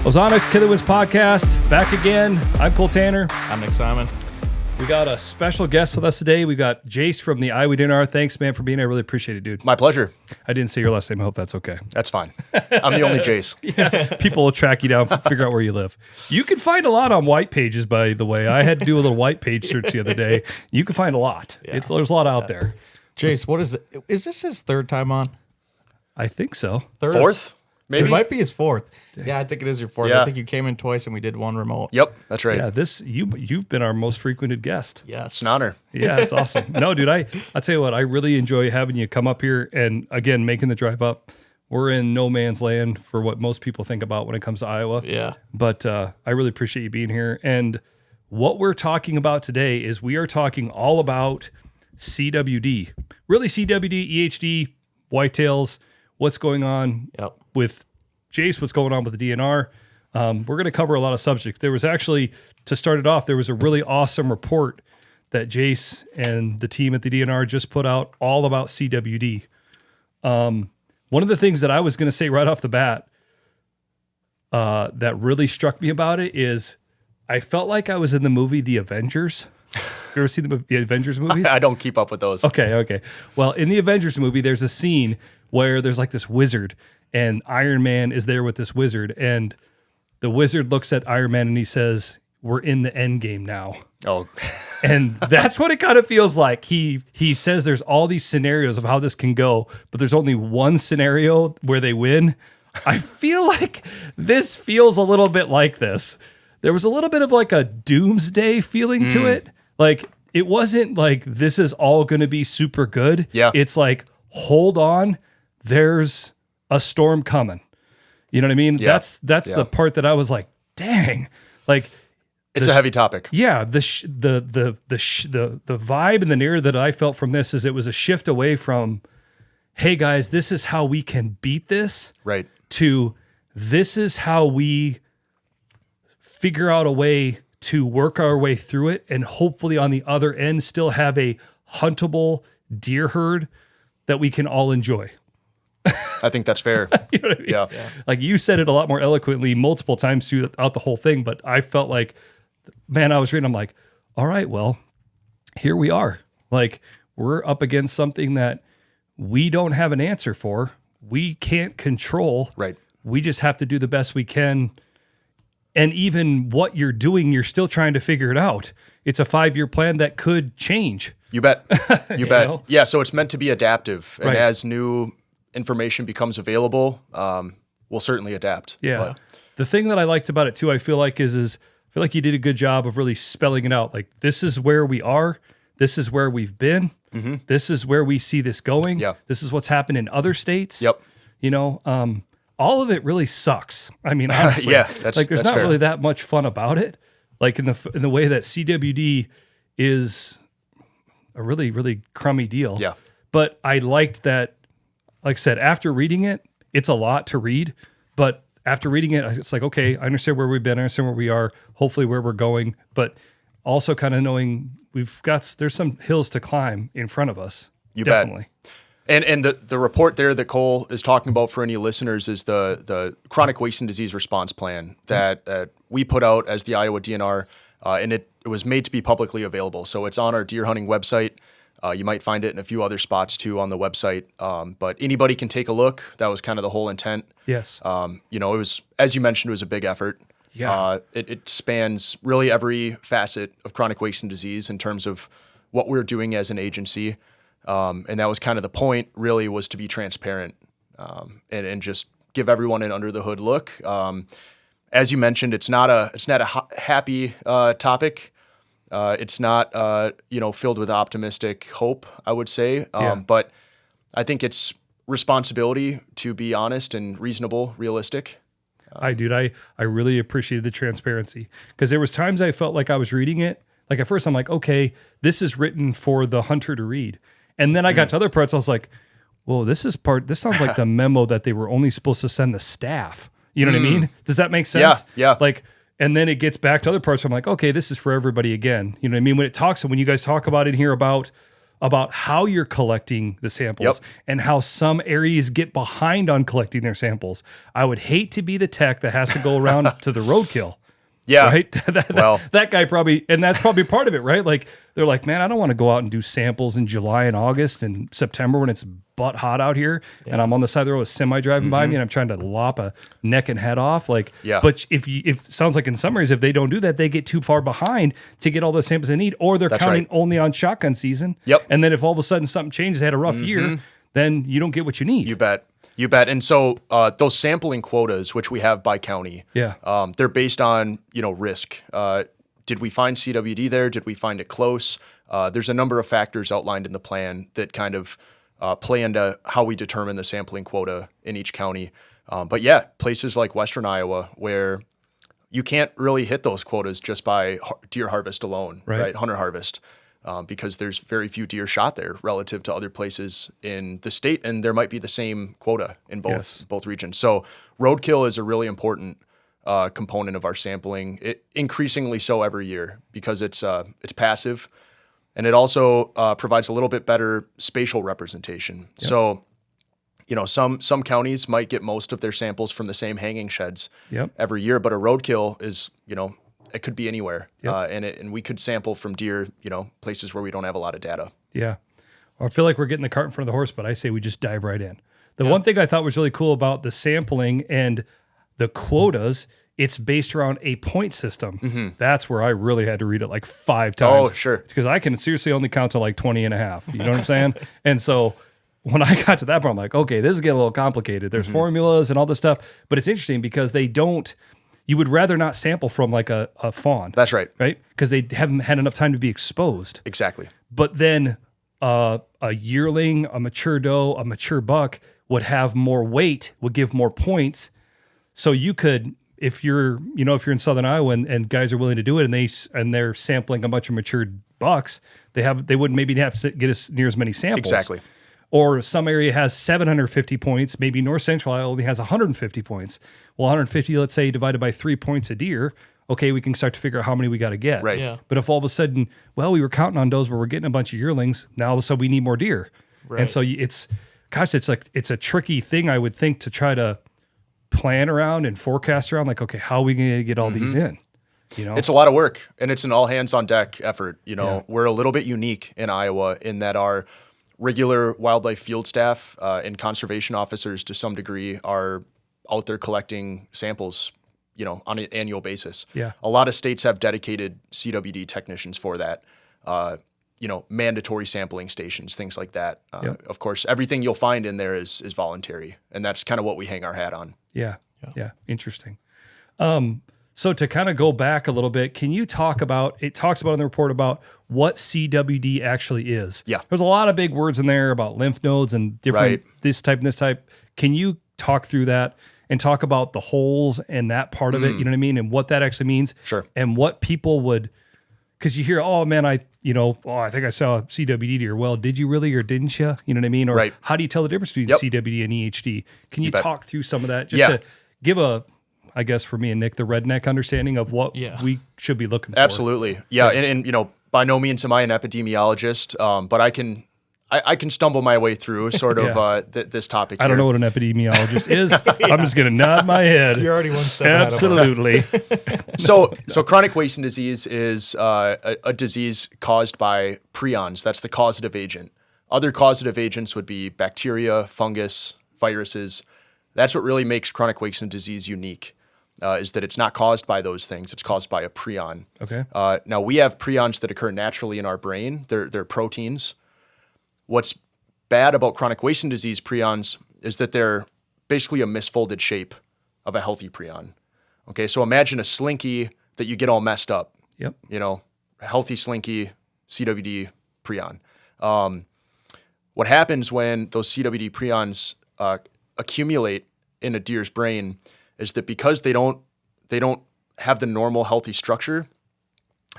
Ozonics Killerwinds podcast, back again. I'm Cole Tanner. I'm Nick Simon. We got a special guest with us today. We got Jace from the DNR. Thanks, man, for being here. I really appreciate it, dude. My pleasure. I didn't say your last name. I hope that's okay. That's fine. I'm the only Jace. Yeah, people will track you down, figure out where you live. You can find a lot on white pages, by the way. I had to do a little white page search the other day. You can find a lot. Yeah. There's a lot out there. Jace, what is it? Is this his third time on? I think so. Third? Fourth, maybe? It might be his fourth. Yeah, I think it is your fourth. Yeah. I think you came in twice and we did one remote. Yep, that's right. Yeah, you've been our most frequented guest. Yes. It's an honor. Yeah, it's awesome. No, dude, I tell you what, I really enjoy having you come up here and again making the drive up. We're in no man's land for what most people think about when it comes to Iowa. Yeah. But I really appreciate you being here. And what we're talking about today is we are talking all about CWD. Really CWD, EHD, whitetails, what's going on Yep. with Jace, what's going on with the DNR. We're going to cover a lot of subjects. There was actually, to start it off, there was a really awesome report that Jace and the team at the DNR just put out all about CWD. One of the things that I was going to say right off the bat that really struck me about it is I felt like I was in the movie The Avengers. You ever seen the Avengers movies? I don't keep up with those. Okay. Well, in the Avengers movie, there's a scene where there's like this wizard and Iron Man is there with this wizard. And the wizard looks at Iron Man and he says, "We're in the end game now." Oh, And that's what it kind of feels like. He says there's all these scenarios of how this can go, but there's only one scenario where they win. I feel like this feels a little bit like this. There was a little bit of like a doomsday feeling to it. Like it wasn't like this is all going to be super good. Yeah. It's like, hold on, there's a storm coming. You know what I mean? Yeah. That's the part that I was like, dang, like. it's a heavy topic. Yeah, the vibe and the narrative that I felt from this is it was a shift away from, hey guys, this is how we can beat this, Right. to this is how we figure out a way to work our way through it and hopefully on the other end still have a huntable deer herd that we can all enjoy. I think that's fair. You know what I mean? Yeah. Like you said it a lot more eloquently multiple times throughout the whole thing, but I felt like, man, I was reading, I'm like, all right, well, here we are. Like we're up against something that we don't have an answer for. We can't control. Right. We just have to do the best we can. And even what you're doing, you're still trying to figure it out. It's a 5-year plan that could change. You bet. You bet. know? Yeah, so it's meant to be adaptive. And Right. as new information becomes available, we'll certainly adapt. Yeah. But The thing that I liked about it too, I feel like is I feel like you did a good job of really spelling it out. Like this is where we are. This is where we've been. This is where we see this going. Yeah. This is what's happened in other states. Yep. You know, all of it really sucks. I mean, honestly, Yeah, that's- like there's that's not fair. really that much fun about it. Like in the way that CWD is a really, really crummy deal. Yeah. But I liked that, like I said, after reading it, it's a lot to read, but after reading it, it's like, okay, I understand where we've been, I understand where we are, hopefully where we're going, but also kind of knowing there's some hills to climb in front of us. You bet. Definitely. And the report there that Cole is talking about for any listeners is the Chronic Wasting Disease Response Plan that we put out as the Iowa DNR, and it was made to be publicly available. So it's on our deer hunting website. You might find it in a few other spots too on the website, but anybody can take a look. That was kind of the whole intent. Yes. It was, as you mentioned, it was a big effort. Yeah. It spans really every facet of chronic wasting disease in terms of what we're doing as an agency. And that was kind of the point, really, was to be transparent and just give everyone an under the hood look. As you mentioned, it's not a happy topic. It's not filled with optimistic hope, I would say. But I think it's responsibility to be honest and reasonable, realistic. I really appreciated the transparency because there was times I felt like I was reading it. Like at first I'm like, okay, this is written for the hunter to read. And then I got to other parts. I was like, whoa, this sounds like the memo that they were only supposed to send the staff. You know what I mean? Does that make sense? Yeah. Like, and then it gets back to other parts where I'm like, okay, this is for everybody again. You know what I mean? When you guys talk about in here about about how you're collecting the samples and how some areas get behind on collecting their samples. I would hate to be the tech that has to go around to the roadkill. Yeah. Right. Well, that guy probably, and that's probably part of it, right? Like they're like, man, I don't want to go out and do samples in July and August and September when it's butt hot out here, and I'm on the side of the road with a semi driving by me, and I'm trying to lop a neck and head off. Like, but if sounds like in some areas, if they don't do that, they get too far behind to get all the samples they need, or they're counting only on shotgun season. Yep. And then if all of a sudden something changes, they had a rough year, then you don't get what you need. You bet. You bet. And so those sampling quotas, which we have by county, they're based on, risk. Did we find CWD there? Did we find it close? There's a number of factors outlined in the plan that kind of play into how we determine the sampling quota in each county. But yeah, places like Western Iowa where you can't really hit those quotas just by deer harvest alone, right? Hunter harvest. Because there's very few deer shot there relative to other places in the state, and there might be the same quota in both regions. So roadkill is a really important component of our sampling, increasingly so every year because it's passive, and it also provides a little bit better spatial representation. So, some counties might get most of their samples from the same hanging sheds every year, but a roadkill is, it could be anywhere, and we could sample from deer, places where we don't have a lot of data. Yeah, or I feel like we're getting the cart in front of the horse, but I say we just dive right in. The one thing I thought was really cool about the sampling and the quotas, it's based around a point system. That's where I really had to read it like 5 times. Oh, sure. It's because I can seriously only count to like 20 and a half. You know what I'm saying? And so when I got to that point, I'm like, okay, this is getting a little complicated. There's formulas and all this stuff, but it's interesting because they don't. You would rather not sample from like a fawn. That's right. Right? Because they haven't had enough time to be exposed. Exactly. But then a yearling, a mature doe, a mature buck would have more weight, would give more points. So you could, if you're in Southern Iowa and guys are willing to do it and they're sampling a bunch of matured bucks, they wouldn't maybe have to get as near as many samples. Exactly. Or some area has 750 points, maybe North Central Iowa only has 150 points. Well, 150, let's say, divided by 3 points a deer, okay, we can start to figure out how many we got to get. Right. Yeah. But if all of a sudden, we were counting on those where we're getting a bunch of yearlings, now all of a sudden we need more deer. Right. And so it's a tricky thing, I would think, to try to plan around and forecast around, like, okay, how are we going to get all these in? It's a lot of work, and it's an all hands on deck effort. We're a little bit unique in Iowa in that our regular wildlife field staff and conservation officers to some degree are out there collecting samples, on an annual basis. Yeah. A lot of states have dedicated CWD technicians for that, mandatory sampling stations, things like that. Of course, everything you'll find in there is voluntary, and that's kind of what we hang our hat on. Yeah. Interesting. So to kind of go back a little bit, can you talk about, it talks about in the report about what CWD actually is. Yeah. There's a lot of big words in there about lymph nodes and different, this type and this type. Can you talk through that and talk about the holes and that part of it, you know what I mean? And what that actually means. Sure. And what people would, because you hear, oh man, I think I saw a CWD deer. Well, did you really or didn't you? You know what I mean? Or how do you tell the difference between CWD and EHD? Can you talk through some of that just to give I guess for me and Nick, the redneck understanding of what we should be looking for? Absolutely. Yeah. And by no means am I an epidemiologist, but I can stumble my way through sort of this topic here. I don't know what an epidemiologist is. I'm just going to nod my head. You're already one step ahead of us. Absolutely. So chronic wasting disease is a disease caused by prions. That's the causative agent. Other causative agents would be bacteria, fungus, viruses. That's what really makes chronic wasting disease unique. Is that it's not caused by those things. It's caused by a prion. Okay. Now, we have prions that occur naturally in our brain. They're proteins. What's bad about chronic wasting disease prions is that they're basically a misfolded shape of a healthy prion. Okay, so imagine a slinky that you get all messed up. Yep. A healthy slinky, CWD prion. What happens when those CWD prions accumulate in a deer's brain is that because they don't have the normal healthy structure,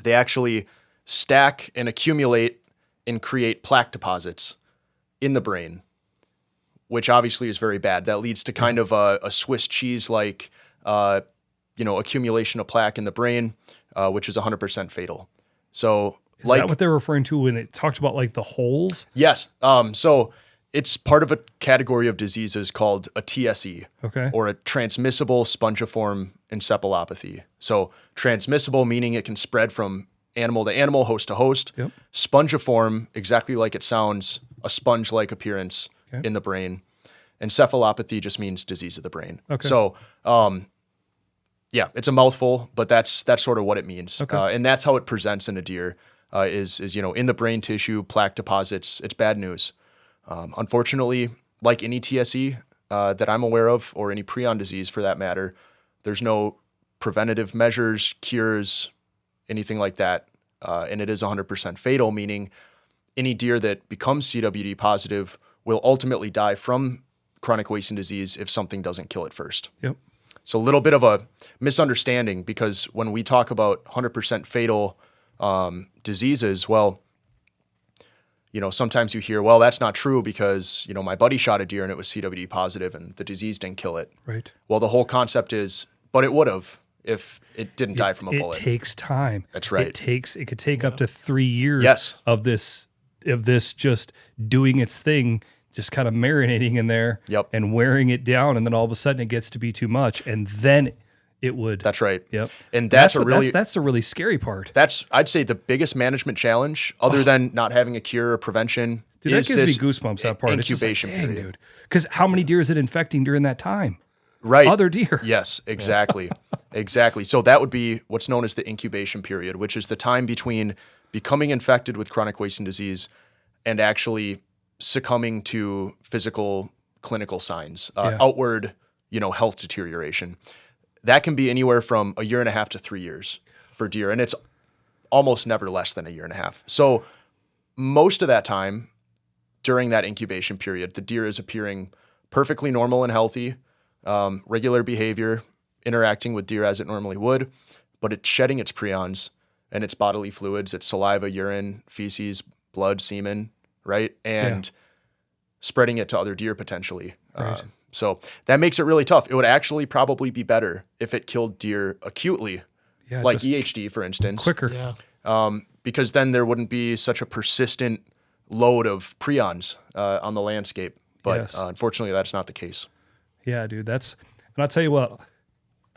they actually stack and accumulate and create plaque deposits in the brain, which obviously is very bad. That leads to kind of a Swiss cheese like accumulation of plaque in the brain, which is 100% fatal. So Is that what they're referring to when it talks about like the holes? Yes. So it's part of a category of diseases called a TSE, Okay. or a transmissible spongiform encephalopathy. So transmissible meaning it can spread from animal to animal, host to host. Yep. Spongiform, exactly like it sounds, a sponge-like appearance in the brain. Encephalopathy just means disease of the brain. Okay. So, yeah, it's a mouthful, but that's sort of what it means. Okay. And that's how it presents in a deer, is in the brain tissue, plaque deposits. It's bad news. Unfortunately, like any TSE that I'm aware of, or any prion disease for that matter, there's no preventative measures, cures, anything like that. And it is 100% fatal, meaning any deer that becomes CWD positive will ultimately die from chronic wasting disease if something doesn't kill it first. Yep. So a little bit of a misunderstanding, because when we talk about 100% fatal diseases, well, sometimes you hear, well, that's not true because, my buddy shot a deer and it was CWD positive and the disease didn't kill it. Right. Well, the whole concept is, but it would have if it didn't die from a bullet. It takes time. That's right. It could take up to 3 years Yes. of this just doing its thing, just kind of marinating in there Yep. and wearing it down, and then all of a sudden it gets to be too much, and then it would. That's right. Yep. And that's the really scary part. That's, I'd say, the biggest management challenge, other than not having a cure or prevention. Dude, that is gives this me goosebumps, that part. incubation It's just like, dang, period. dude. Because how many deer is it infecting during that time? Right. Other deer. Yes, exactly. Exactly. So that would be what's known as the incubation period, which is the time between becoming infected with chronic wasting disease and actually succumbing to physical clinical signs, outward, health deterioration. That can be anywhere from 1.5 to 3 years for deer, and it's almost never less than 1.5 years. So most of that time during that incubation period, the deer is appearing perfectly normal and healthy, regular behavior, interacting with deer as it normally would, but it's shedding its prions and its bodily fluids, its saliva, urine, feces, blood, semen, right? And spreading it to other deer potentially. Right. So that makes it really tough. It would actually probably be better if it killed deer acutely, like just EHD, for instance. quicker. Yeah. Because then there wouldn't be such a persistent load of prions on the landscape. But Yes. Unfortunately, that's not the case. Yeah, dude. And I'll tell you what,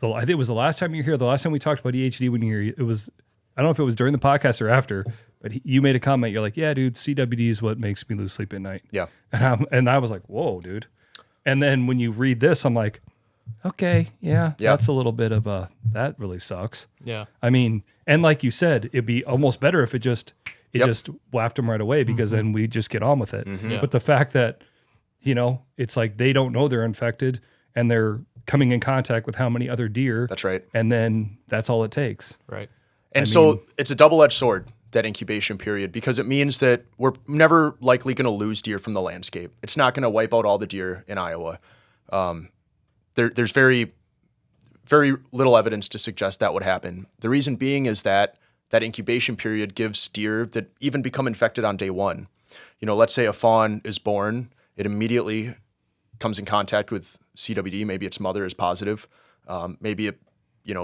I think it was the last time you were here, the last time we talked about EHD when you were here, it was, I don't know if it was during the podcast or after, but you made a comment. You're like, yeah, dude, CWD is what makes me lose sleep at night. Yeah. And I was like, whoa, dude. And then when you read this, I'm like, okay, yeah. That's a little bit of that really sucks. Yeah. I mean, and like you said, it'd be almost better if it just whapped them right away, because then we just get on with it. Yeah. But the fact that, it's like they don't know they're infected and they're coming in contact with how many other deer. That's right. And then that's all it takes. Right. And so it's a double-edged sword, that incubation period, because it means that we're never likely going to lose deer from the landscape. It's not going to wipe out all the deer in Iowa. There's very, very little evidence to suggest that would happen. The reason being is that incubation period gives deer that even become infected on day one. Let's say a fawn is born, it immediately comes in contact with CWD. Maybe its mother is positive. Maybe it,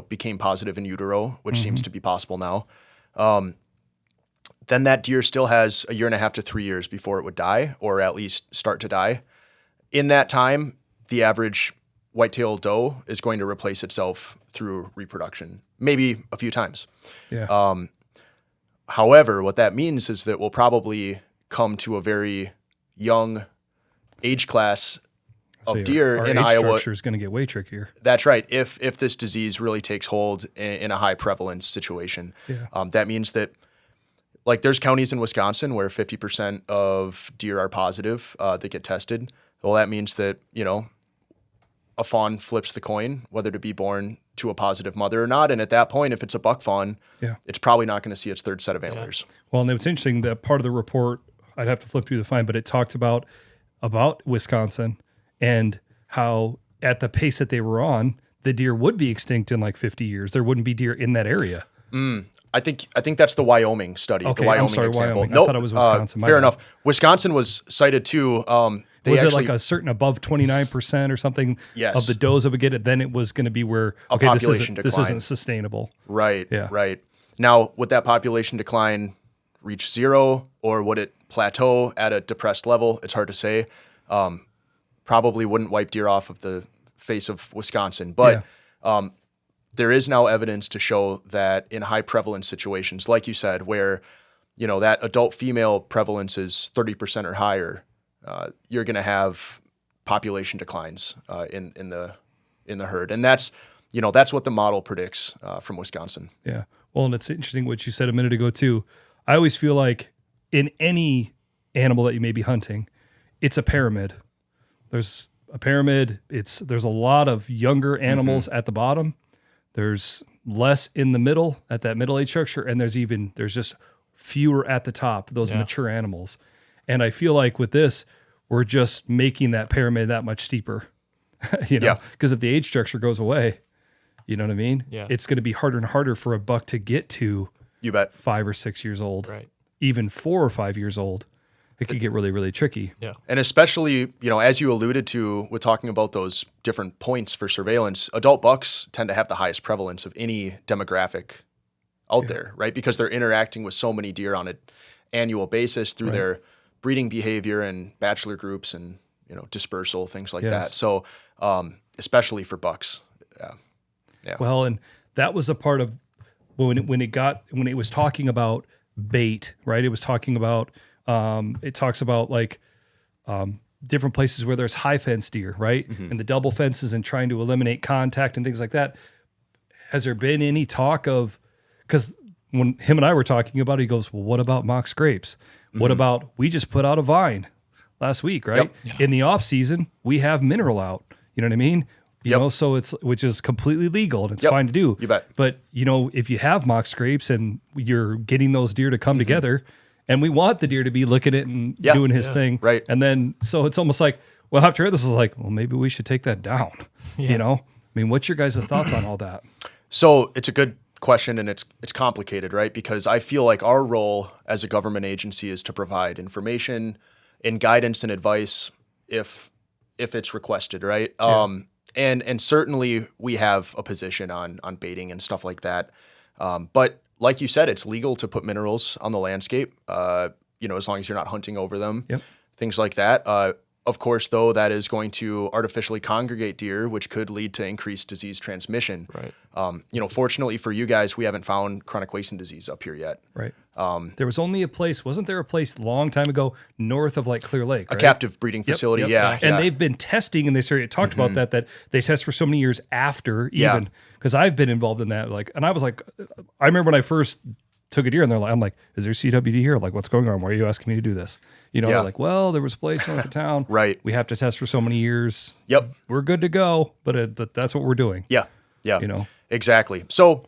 became positive in utero, which seems to be possible now. Then that deer still has 1.5 to 3 years before it would die, or at least start to die. In that time, the average whitetail doe is going to replace itself through reproduction, maybe a few times. Yeah. However, what that means is that we'll probably come to a very young age class of deer our in age Iowa. structure is going to get way trickier. That's right. If this disease really takes hold in a high prevalence situation, that means that, like, there's counties in Wisconsin where 50% of deer are positive that get tested. Well, that means that, a fawn flips the coin, whether to be born to a positive mother or not. And at that point, if it's a buck fawn, it's probably not going to see its third set of antlers. Well, and it's interesting that part of the report, I'd have to flip through to find, but it talked about Wisconsin and how at the pace that they were on, the deer would be extinct in like 50 years. There wouldn't be deer in that area. I think that's the Wyoming study. Okay, the Wyoming I'm sorry, example. Wyoming. I Nope, thought it was Wisconsin. My fair bad. enough. Wisconsin was cited too. Was it like a certain above 29% or something of the does that would get it? Then it was going to be where, okay, this population isn't decline. sustainable. Right, Yeah. right. Now, would that population decline reach zero or would it plateau at a depressed level? It's hard to say. Probably wouldn't wipe deer off of the face of Wisconsin, but there is now evidence to show that in high prevalence situations, like you said, where that adult female prevalence is 30% or higher, you're going to have population declines in the herd, and that's what the model predicts from Wisconsin. Yeah. Well, and it's interesting what you said a minute ago too. I always feel like in any animal that you may be hunting, it's a pyramid. There's a pyramid. There's a lot of younger animals at the bottom. There's less in the middle at that middle age structure, and there's just fewer at the top, those mature animals. And I feel like with this, we're just making that pyramid that much steeper. Because if the age structure goes away, you know what I mean? Yeah. It's going to be harder and harder for a buck to get to, you bet, 5 or 6 years old. Right. Even 4 or 5 years old. It could get really, really tricky. Yeah. And especially, as you alluded to with talking about those different points for surveillance, adult bucks tend to have the highest prevalence of any demographic out there, right? Because they're interacting with so many deer on an annual basis through their breeding behavior and bachelor groups and, dispersal, things like that. So, especially for bucks. Yeah. Well, and that was a part of when it was talking about bait, right? It was talking about, it talks about like different places where there's high fence deer, right? And the double fences and trying to eliminate contact and things like that. Has there been any talk of, because when him and I were talking about it, he goes, well, what about mock scrapes? What about, we just put out a vine last week, right? Yep. In the off season, we have mineral out. You know what I mean? So which is completely legal and it's fine to do. You bet. But if you have mock scrapes and you're getting those deer to come together, and we want the deer to be looking at it and doing his thing, right? And then so it's almost like, well, after this is like, well, maybe we should take that down. I mean, what's your guys' thoughts on all that? So it's a good question, and it's complicated, right? Because I feel like our role as a government agency is to provide information and guidance and advice if it's requested, right? And certainly we have a position on baiting and stuff like that. But like you said, it's legal to put minerals on the landscape, as long as you're not hunting over them, things like that. Of course, though, that is going to artificially congregate deer, which could lead to increased disease transmission. Right. Fortunately for you guys, we haven't found chronic wasting disease up here yet. Right. There was only a place, wasn't there a place a long time ago north of like Clear Lake, A captive breeding facility, And they've been testing, and they talked about that they test for so many years after even, because I've been involved in that. Like, and I was like, I remember when I first took a deer and I'm like, is there CWD here? Like, what's going on? Why are you asking me to do this? They're like, well, there was a place north of town. Right. We have to test for so many years. Yep. We're good to go, but that's what we're doing. Yeah. Exactly. So,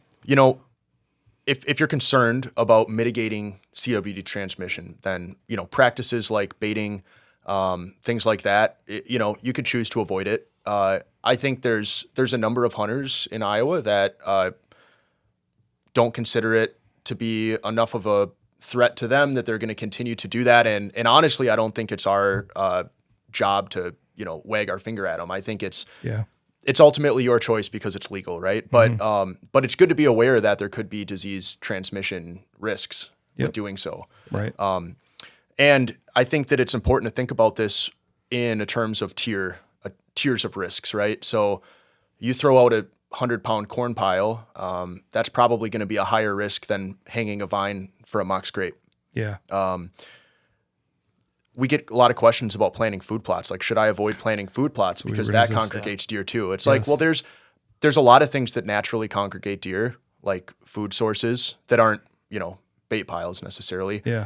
if you're concerned about mitigating CWD transmission, then, practices like baiting, things like that, you could choose to avoid it. I think there's a number of hunters in Iowa that don't consider it to be enough of a threat to them that they're going to continue to do that. And honestly, I don't think it's our job to, wag our finger at them. I think it's ultimately your choice because it's legal, right? But it's good to be aware that there could be disease transmission risks with doing so. Right. And I think that it's important to think about this in terms of tiers of risks, right? So you throw out a 100-pound corn pile, that's probably going to be a higher risk than hanging a vine for a mock scrape. Yeah. We get a lot of questions about planting food plots. Like, should I avoid planting food plots because that congregates deer too? It's like, well, there's a lot of things that naturally congregate deer, like food sources that aren't, bait piles necessarily. Yeah.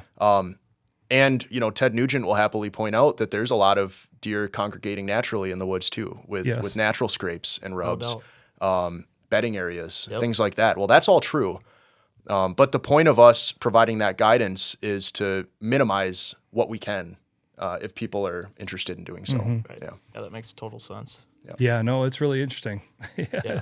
And, Ted Nugent will happily point out that there's a lot of deer congregating naturally in the woods too, with natural scrapes and rubs, bedding areas, things like that. Well, that's all true. But the point of us providing that guidance is to minimize what we can if people are interested in doing so. Right. Yeah, that makes total sense. Yeah, no, it's really interesting.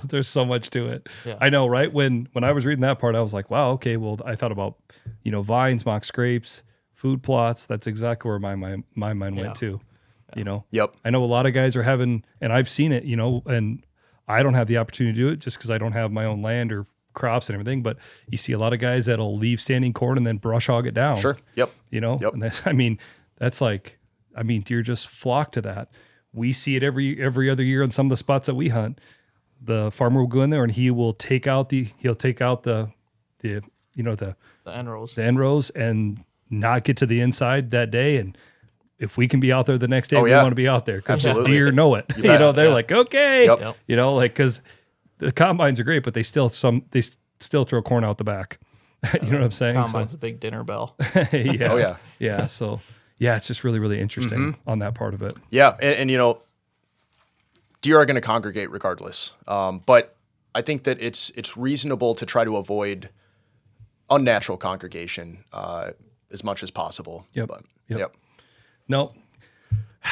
There's so much to it. Yeah. I know, right? When I was reading that part, I was like, wow, okay, well, I thought about, vines, mock scrapes, food plots. That's exactly where my mind went to, Yep. I know a lot of guys are having, and I've seen it, and I don't have the opportunity to do it just because I don't have my own land or crops and everything, but you see a lot of guys that'll leave standing corn and then brush hog it down. Sure. Yep. You know, Yep. and that's like, deer just flock to that. We see it every other year on some of the spots that we hunt. The farmer will go in there and he will take out the end rows. the end rows and not get to the inside that day. And if we can be out there the next day, we want to be out there because the Absolutely. deer know it. bet. They're like, okay, Yep. because the combines are great, but they still throw corn out the back. You know what I'm saying? Combine's a big dinner bell. Yeah. Oh, yeah. Yeah. So yeah, it's just really, really interesting on that part of it. Yeah, and deer are going to congregate regardless. But I think that it's reasonable to try to avoid unnatural congregation as much as possible. Yep. But, Yep. No,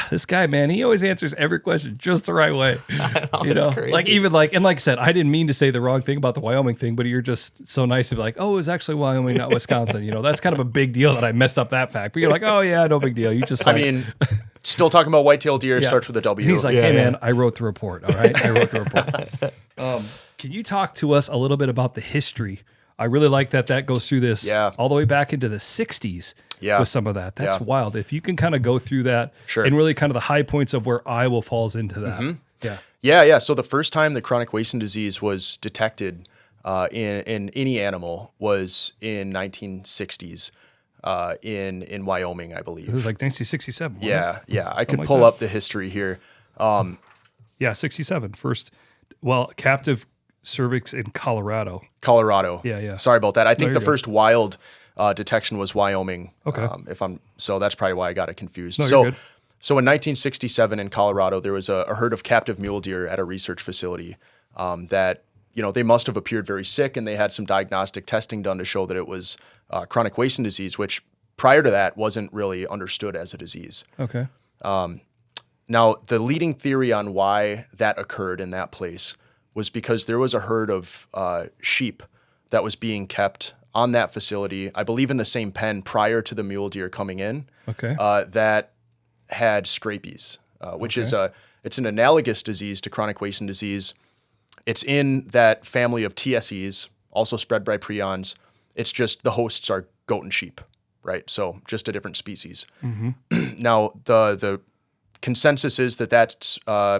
this guy, man, he always answers every question just the right way. It's crazy. Like I said, I didn't mean to say the wrong thing about the Wyoming thing, but you're just so nice to be like, oh, it was actually Wyoming, not Wisconsin. That's kind of a big deal that I messed up that fact. But you're like, oh yeah, no big deal. You just, still talking about whitetail deer starts with a W. And he's like, hey man, I wrote the report. All right, I wrote the report. Can you talk to us a little bit about the history? I really like that goes through this all the way back into the 60s with some of that. That's wild. If you can kind of go through that and really kind of the high points of where Iowa falls into that. Yeah. So the first time the chronic wasting disease was detected in any animal was in 1960s in Wyoming, I believe. It was like 1967. wasn't it? Yeah. I could pull up the history here. 67. First, captive cervix in Colorado. Yeah. Sorry about that. I think the first wild detection was Wyoming. Okay. So that's probably why I got it confused. No, you're good. So in 1967 in Colorado, there was a herd of captive mule deer at a research facility that they must have appeared very sick, and they had some diagnostic testing done to show that it was chronic wasting disease, which prior to that wasn't really understood as a disease. Okay. Now, the leading theory on why that occurred in that place was because there was a herd of sheep that was being kept on that facility, I believe in the same pen prior to the mule deer coming in, that had scrapies, which is it's an analogous disease to chronic wasting disease. It's in that family of TSEs, also spread by prions. It's just the hosts are goat and sheep, right? So just a different species. Now, the consensus is that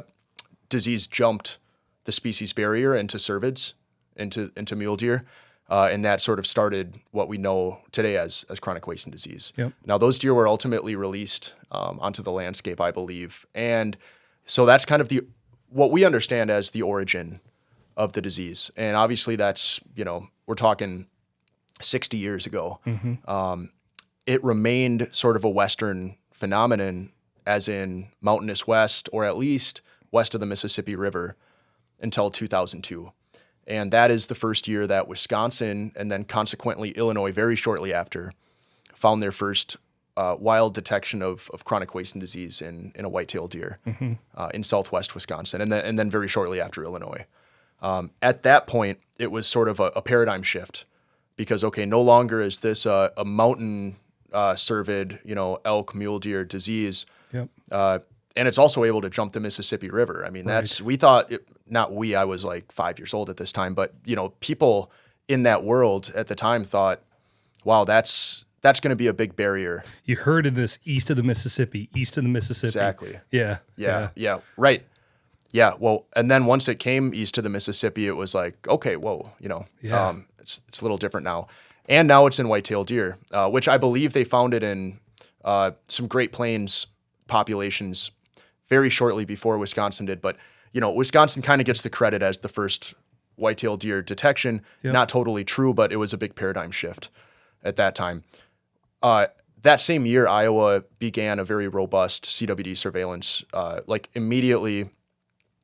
disease jumped the species barrier into cervids, into mule deer, and that sort of started what we know today as chronic wasting disease. Yep. Now, those deer were ultimately released onto the landscape, I believe, and so that's kind of what we understand as the origin of the disease. And obviously, that's we're talking 60 years ago. It remained sort of a Western phenomenon, as in mountainous West, or at least west of the Mississippi River, until 2002. And that is the first year that Wisconsin, and then consequently Illinois very shortly after, found their first wild detection of chronic wasting disease in a white-tailed deer in southwest Wisconsin, and then very shortly after Illinois. At that point, it was sort of a paradigm shift, because, no longer is this a mountain cervid, elk, mule deer disease. Yep. And it's also able to jump the Mississippi River. I mean, we thought, I was like 5 years old at this time, but, people in that world at the time thought, wow, that's going to be a big barrier. You heard of this east of the Mississippi. Exactly. Yeah. Right. Yeah. Well, and then once it came east of the Mississippi, it was like, okay, whoa, it's a little different now. And now it's in white-tailed deer, which I believe they found it in some Great Plains populations very shortly before Wisconsin did. But, Wisconsin kind of gets the credit as the first white-tailed deer detection. Yep. Not totally true, but it was a big paradigm shift at that time. That same year, Iowa began a very robust CWD surveillance, immediately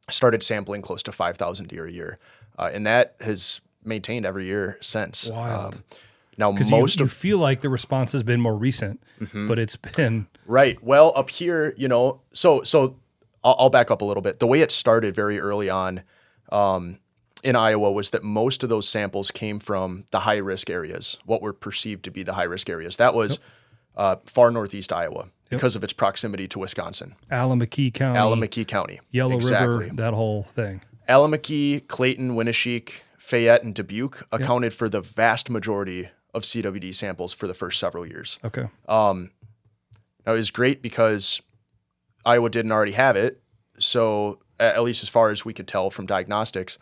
started sampling close to 5,000 deer a year. And that has maintained every year since. Wild. Now, you feel like the response has been more recent, but it's been... Right. Well, up here, so I'll back up a little bit. The way it started very early on in Iowa was that most of those samples came from the high-risk areas, what were perceived to be the high-risk areas. That was far northeast Iowa because of its proximity to Wisconsin. Allamakee County. Yellow River, that whole thing. Allamakee, Clayton, Winneshiek, Fayette and Dubuque accounted for the vast majority of CWD samples for the first several years. Okay. Now, it was great because Iowa didn't already have it. So at least as far as we could tell from diagnostics,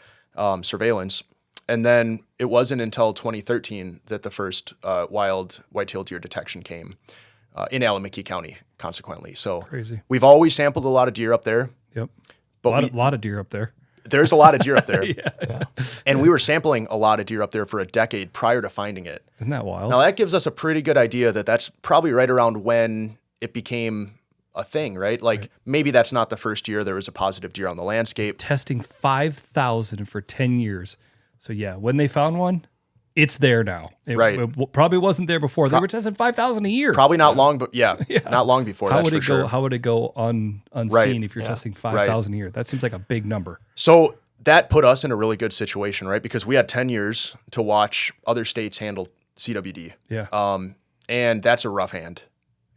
surveillance. And then it wasn't until 2013 that the first wild white-tailed deer detection came in Alameda County, consequently. So Crazy. We've always sampled a lot of deer up there. Yep. But a lot of deer up there. There's a lot of deer up there. Yeah. And we were sampling a lot of deer up there for a decade prior to finding it. Isn't that wild? Now, that gives us a pretty good idea that that's probably right around when it became a thing, right? Like maybe that's not the first year there was a positive deer on the landscape. Testing 5,000 for 10 years. So yeah, when they found one, it's there now. It probably wasn't there before. They were testing 5,000 a year. Probably not long, but not long before. How that's would it for go? sure. How would it go unseen if you're testing 5,000 a year? That seems like a big number. So that put us in a really good situation, right? Because we had 10 years to watch other states handle CWD. Yeah. And that's a rough hand.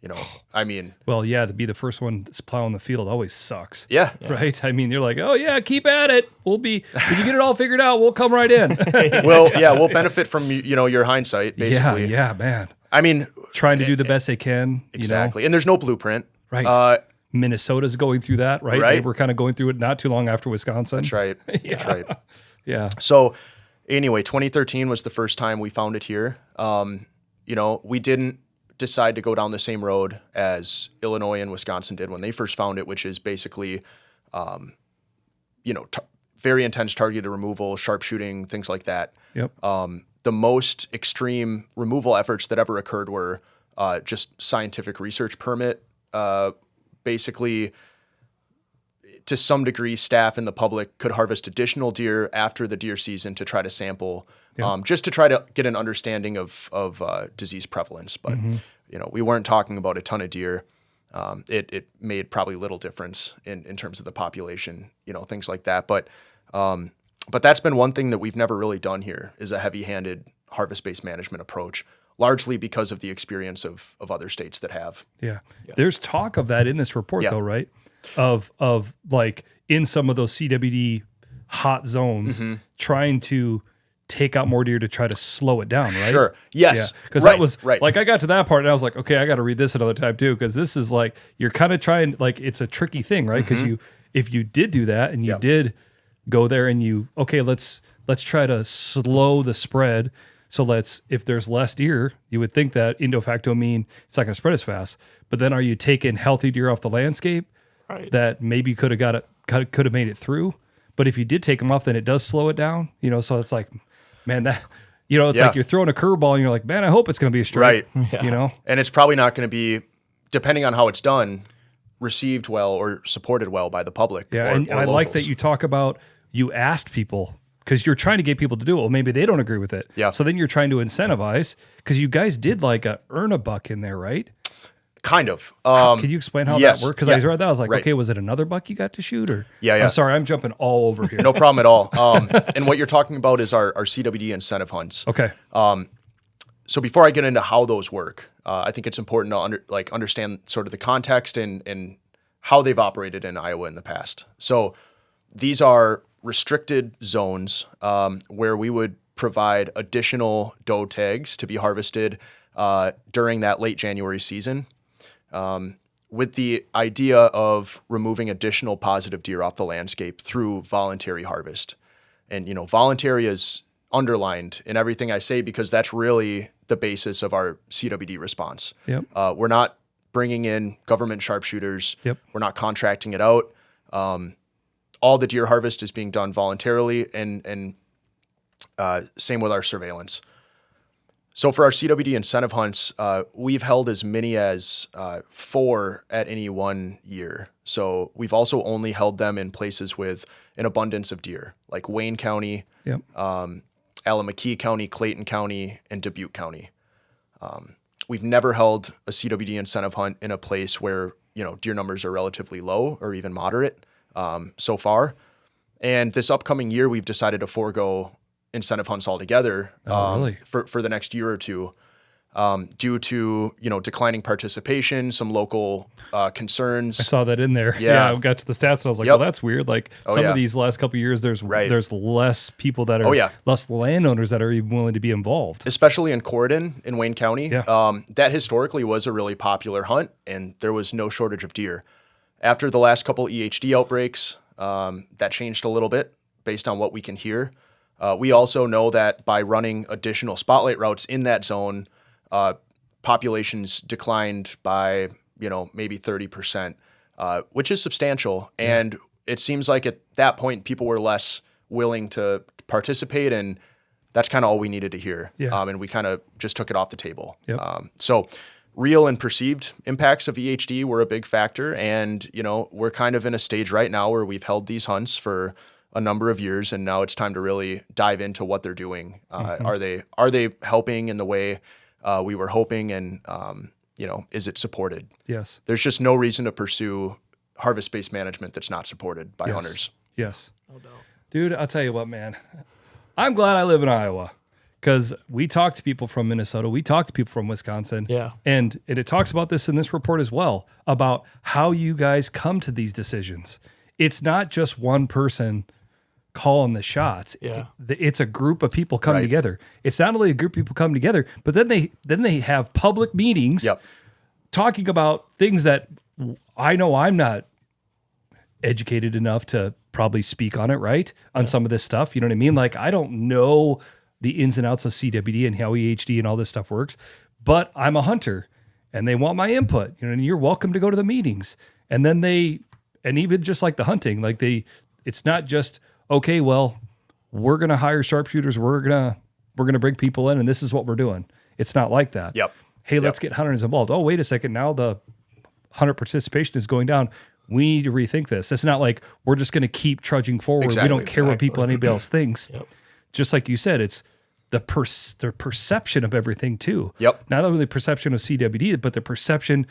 You know, I mean, well, yeah, to be the first one that's plowing the field always sucks. yeah. Right? I mean, you're like, oh, yeah, keep at it. When you get it all figured out, we'll come right in. We'll benefit from, your hindsight, basically. Yeah, man. I mean, Trying to do the best they can. exactly. And there's no blueprint. Right. Minnesota's going through that, right? Right. They were kind of going through it not too long after Wisconsin. That's right. That's right. Yeah. So anyway, 2013 was the first time we found it here. We didn't decide to go down the same road as Illinois and Wisconsin did when they first found it, which is basically, very intense targeted removal, sharpshooting, things like that. Yep. The most extreme removal efforts that ever occurred were just scientific research permit. Basically, to some degree, staff and the public could harvest additional deer after the deer season to try to sample, just to try to get an understanding of disease prevalence. But we weren't talking about a ton of deer. It made probably little difference in terms of the population, things like that. But that's been one thing that we've never really done here is a heavy-handed harvest-based management approach, largely because of the experience of other states that have. Yeah. There's talk of that in this report, though, right? Of like in some of those CWD hot zones, trying to take out more deer to try to slow it down, right? Sure. Yes. Because that was like, I got to that part and I was like, okay, I got to read this another time too, because this is like, you're kind of trying, like, it's a tricky thing, right? Because if you did do that and you did go there and let's try to slow the spread. So if there's less deer, you would think that endo facto mean it's not going to spread as fast. But then are you taking healthy deer off the landscape that maybe could have made it through? But if you did take them off, then it does slow it down. So it's like, man, that it's like you're throwing a curveball and you're like, man, I hope it's going to be a straight. Right. And it's probably not going to be, depending on how it's done, received well or supported well by the public. Yeah, or and I like that you talk about you asked people. Because you're trying to get people to do it. Well, maybe they don't agree with it. Yeah. So then you're trying to incentivize. Because you guys did like earn a buck in there, right? Kind of. Can you explain how that worked? Because I read that. I was like, Right. okay, was it another buck you got to shoot? Or Yeah. I'm sorry, I'm jumping all over here. No problem at all. And what you're talking about is our CWD incentive hunts. Okay. So before I get into how those work, I think it's important to understand sort of the context and how they've operated in Iowa in the past. So these are restricted zones where we would provide additional doe tags to be harvested during that late January season, with the idea of removing additional positive deer off the landscape through voluntary harvest. And, voluntary is underlined in everything I say because that's really the basis of our CWD response. Yep. We're not bringing in government sharpshooters. Yep. We're not contracting it out. All the deer harvest is being done voluntarily, and same with our surveillance. So for our CWD incentive hunts, we've held as many as 4 at any one year. So we've also only held them in places with an abundance of deer, like Wayne County, Alameda County, Clayton County, and Dubuque County. We've never held a CWD incentive hunt in a place where deer numbers are relatively low or even moderate. So far. And this upcoming year, we've decided to forego incentive hunts altogether Really? for the next year or two. due to declining participation, some local concerns. I saw that in there. Yeah. I got to the stats and I was like, Yep. well, that's weird. Like some of these last couple of years, there's less people that are less landowners that are even willing to be involved. Especially in Corydon in Wayne County. Yeah. That historically was a really popular hunt, and there was no shortage of deer. After the last couple EHD outbreaks, that changed a little bit based on what we can hear. We also know that by running additional spotlight routes in that zone, populations declined by, maybe 30%, which is substantial. Yeah. And it seems like at that point, people were less willing to participate, and that's kind of all we needed to hear. Yeah. And we kind of just took it off the table. Yep. So real and perceived impacts of EHD were a big factor. And, we're kind of in a stage right now where we've held these hunts for a number of years, and now it's time to really dive into what they're doing. Are they helping in the way we were hoping, and is it supported? Yes. There's just no reason to pursue harvest-based management that's not supported by hunters. Yes. No doubt. Dude, I'll tell you what, man. I'm glad I live in Iowa, because we talk to people from Minnesota. We talk to people from Wisconsin. Yeah. And it talks about this in this report as well, about how you guys come to these decisions. It's not just one person calling the shots. Yeah. It's a group of people coming together. It's not only a group of people coming together, but then they have public meetings talking about things that I know I'm not educated enough to probably speak on it, right? On some of this stuff. You know what I mean? Like, I don't know the ins and outs of CWD and how EHD and all this stuff works, but I'm a hunter and they want my input, and you're welcome to go to the meetings. And then and even just like the hunting, like it's not just, okay, well, we're going to hire sharpshooters. We're going to bring people in, and this is what we're doing. It's not like that. Yep. Hey, let's get hunters involved. Oh, wait a second. Now the hunter participation is going down. We need to rethink this. It's not like we're just going to keep trudging forward. Exactly. We don't care what anybody else thinks. Yep. Just like you said, it's the perception of everything too. Yep. Not only the perception of CWD, but the perception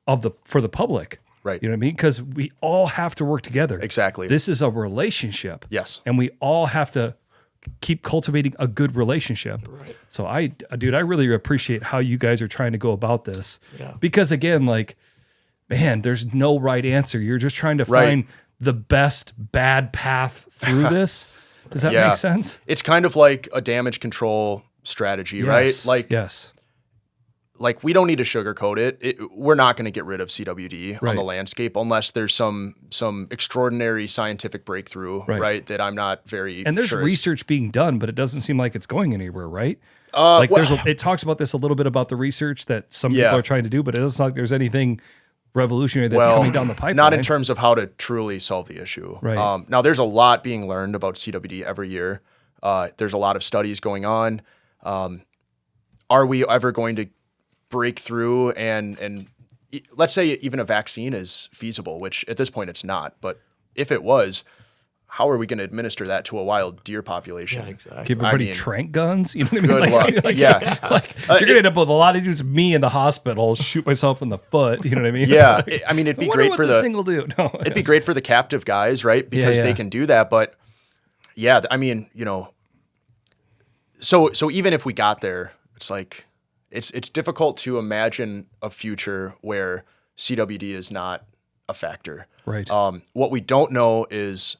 for the public. Right. You know what I mean? Because we all have to work together. Exactly. This is a relationship. Yes. And we all have to keep cultivating a good relationship. Right. So I really appreciate how you guys are trying to go about this. Yeah. Because again, like, man, there's no right answer. You're just trying to find the best bad path through this. Does that make sense? It's kind of like a damage control strategy, right? Like, like we don't need to sugarcoat it. We're not going to get rid of CWD on the landscape unless there's some extraordinary scientific breakthrough, right? That I'm not very And there's sure research being done, but it doesn't seem like it's going anywhere, right? It talks about this a little bit about the research that some people are trying to do, but it doesn't look like there's anything revolutionary that's coming down the pipeline. Not in terms of how to truly solve the issue. Right. Now, there's a lot being learned about CWD every year. There's a lot of studies going on. Are we ever going to break through and let's say even a vaccine is feasible, which at this point it's not, but if it was, how are we going to administer that to a wild deer population? Yeah, exactly. Give everybody trank guns? You know what I mean? Good luck. You're going to end up with a lot of dudes, me in the hospital, shoot myself in the foot. You know what I mean? Yeah. I mean, it'd be great for the single dude. No. It'd be great for the captive guys, right? Because they can do that. But yeah, I mean, so even if we got there, it's like, it's difficult to imagine a future where CWD is not a factor. Right. What we don't know is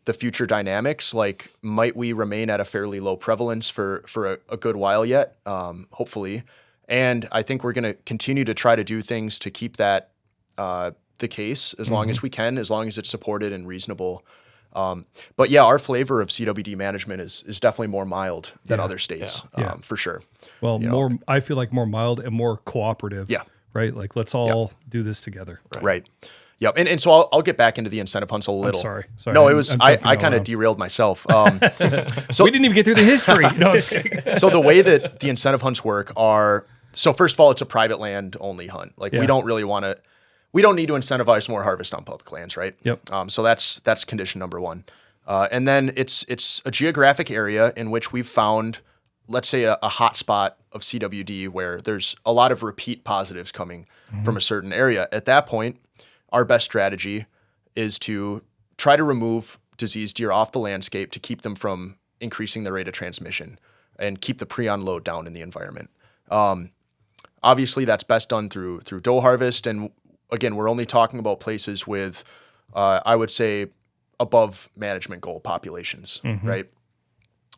the future dynamics. Like, might we remain at a fairly low prevalence for a good while yet? Hopefully. And I think we're going to continue to try to do things to keep that the case as long as we can, as long as it's supported and reasonable. But yeah, our flavor of CWD management is definitely more mild than other states, for sure. Well, I feel like more mild and more cooperative. Yeah. Right. Like, let's all do this together. Right. Yep. And so I'll get back into the incentive hunts a little. Sorry. No, it was, I kind of derailed myself. So we didn't even get through the history. No, I'm just kidding. So the way that the incentive hunts work are, so first of all, it's a private land only hunt. Like, we don't really want to, we don't need to incentivize more harvest on public lands, right? Yep. So that's condition number one. And then it's a geographic area in which we've found, let's say, a hot spot of CWD where there's a lot of repeat positives coming from a certain area. At that point, our best strategy is to try to remove diseased deer off the landscape to keep them from increasing the rate of transmission and keep the prion load down in the environment. Obviously, that's best done through doe harvest. And again, we're only talking about places with, I would say, above management goal populations, right?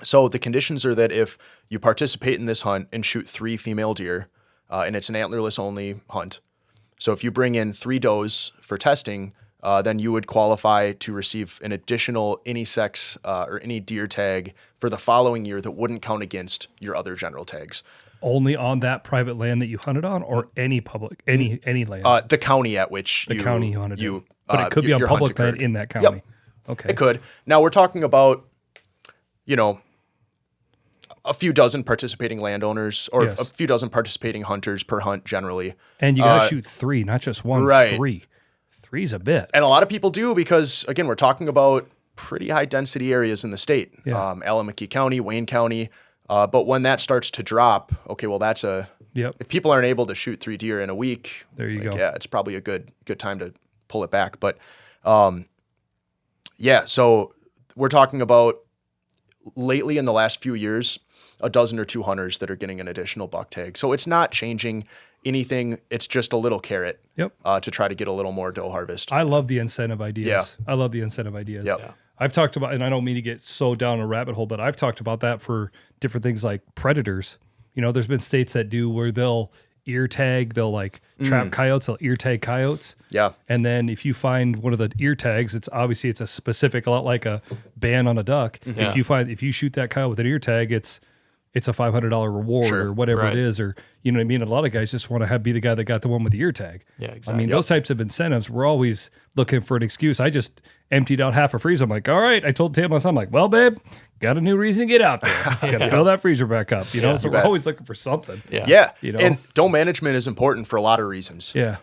So the conditions are that if you participate in this hunt and shoot 3 female deer, and it's an antlerless only hunt. So if you bring in 3 does for testing, then you would qualify to receive an additional any sex or any deer tag for the following year that wouldn't count against your other general tags. Only on that private land that you hunted on, or any public, any land? The county at which the county you hunted in. But it uh, could be on your hunt public land occurred. in that county. Yep. Okay. It could. Now we're talking about, a few dozen participating landowners or Yes. a few dozen participating hunters per hunt generally. And you got to shoot 3, not just 1. right. 3. 3's a bit. And a lot of people do because, again, we're talking about pretty high density areas in the state. Yeah. Alameda County, Wayne County. But when that starts to drop, okay, well, that's Yep. if people aren't able to shoot 3 deer in a week, There you go. Yeah, it's probably a good time to pull it back. But so we're talking about lately in the last few years, a dozen or 2 hunters that are getting an additional buck tag. So it's not changing anything. It's just a little carrot Yep. to try to get a little more doe harvest. I love the incentive ideas. Yeah. I love the incentive ideas. Yep. Yeah. I've talked about, and I don't mean to get so down a rabbit hole, but I've talked about that for different things like predators. There's been states that do where they'll ear tag, they'll like trap coyotes, they'll ear tag coyotes. Yeah. And then if you find one of the ear tags, it's a specific, a lot like a ban on a duck. Yeah. If you shoot that coyote with an ear tag, it's a $500 reward Sure. or whatever Right. it is, or you know what I mean. A lot of guys just want to be the guy that got the one with the ear tag. Yeah, I exactly. mean, those types of incentives, we're always looking for an excuse. I just emptied out half a freezer. I'm like, all right. I told Tam, I'm like, well, babe, got a new reason to get out there. Got to fill that freezer back up. So we're bet. always looking for something. Yeah. Yeah. You know? And doe management is important for a lot of reasons. Yeah.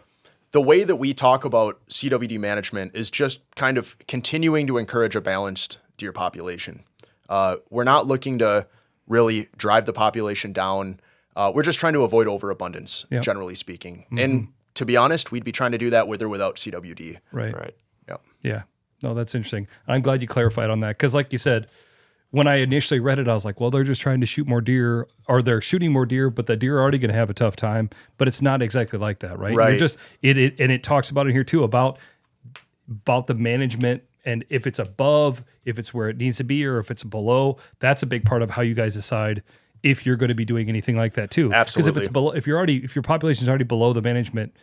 The way that we talk about CWD management is just kind of continuing to encourage a balanced deer population. We're not looking to really drive the population down. We're just trying to avoid overabundance, Yep. generally speaking. And to be honest, we'd be trying to do that with or without CWD. Right. Right. Yeah. Yeah. No, that's interesting. I'm glad you clarified on that. Because like you said, when I initially read it, I was like, well, they're just trying to shoot more deer, or they're shooting more deer, but the deer are already going to have a tough time. But it's not exactly like that, right? Right. You're just and it talks about it here too, about the management, and if it's above, if it's where it needs to be, or if it's below. That's a big part of how you guys decide if you're going to be doing anything like that too. Because if Absolutely. it's below, if your population is already below the management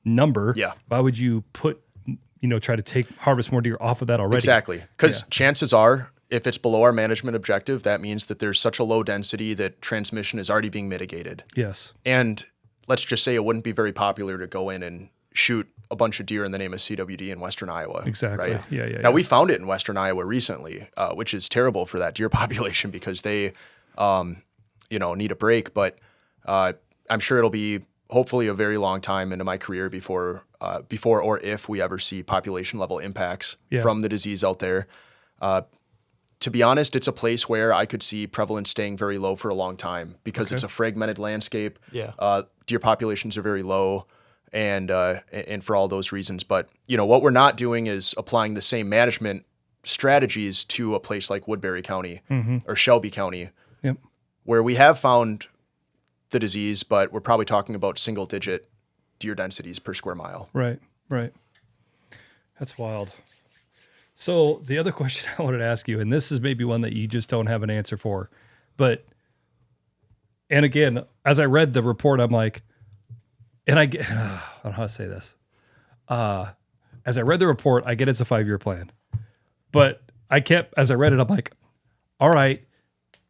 number, Yeah. why would you try to harvest more deer off of that already? Exactly. Because chances are, if it's below our management objective, that means that there's such a low density that transmission is already being mitigated. Yes. And let's just say it wouldn't be very popular to go in and shoot a bunch of deer in the name of CWD in Western Iowa. Exactly. Right? Yeah. Now, we found it in Western Iowa recently, which is terrible for that deer population because they, need a break. But I'm sure it'll be hopefully a very long time into my career before or if we ever see population level impacts from the disease out there. To be honest, it's a place where I could see prevalence staying very low for a long time because it's a fragmented landscape. Yeah. Deer populations are very low, and for all those reasons. But what we're not doing is applying the same management strategies to a place like Woodbury County or Shelby County, Yep. where we have found the disease, but we're probably talking about single-digit deer densities per square mile. Right. That's wild. So the other question I wanted to ask you, and this is maybe one that you just don't have an answer for, and again, as I read the report, I'm like, and I don't know how to say this. As I read the report, I get it's a 5-year plan, but as I read it, I'm like, all right,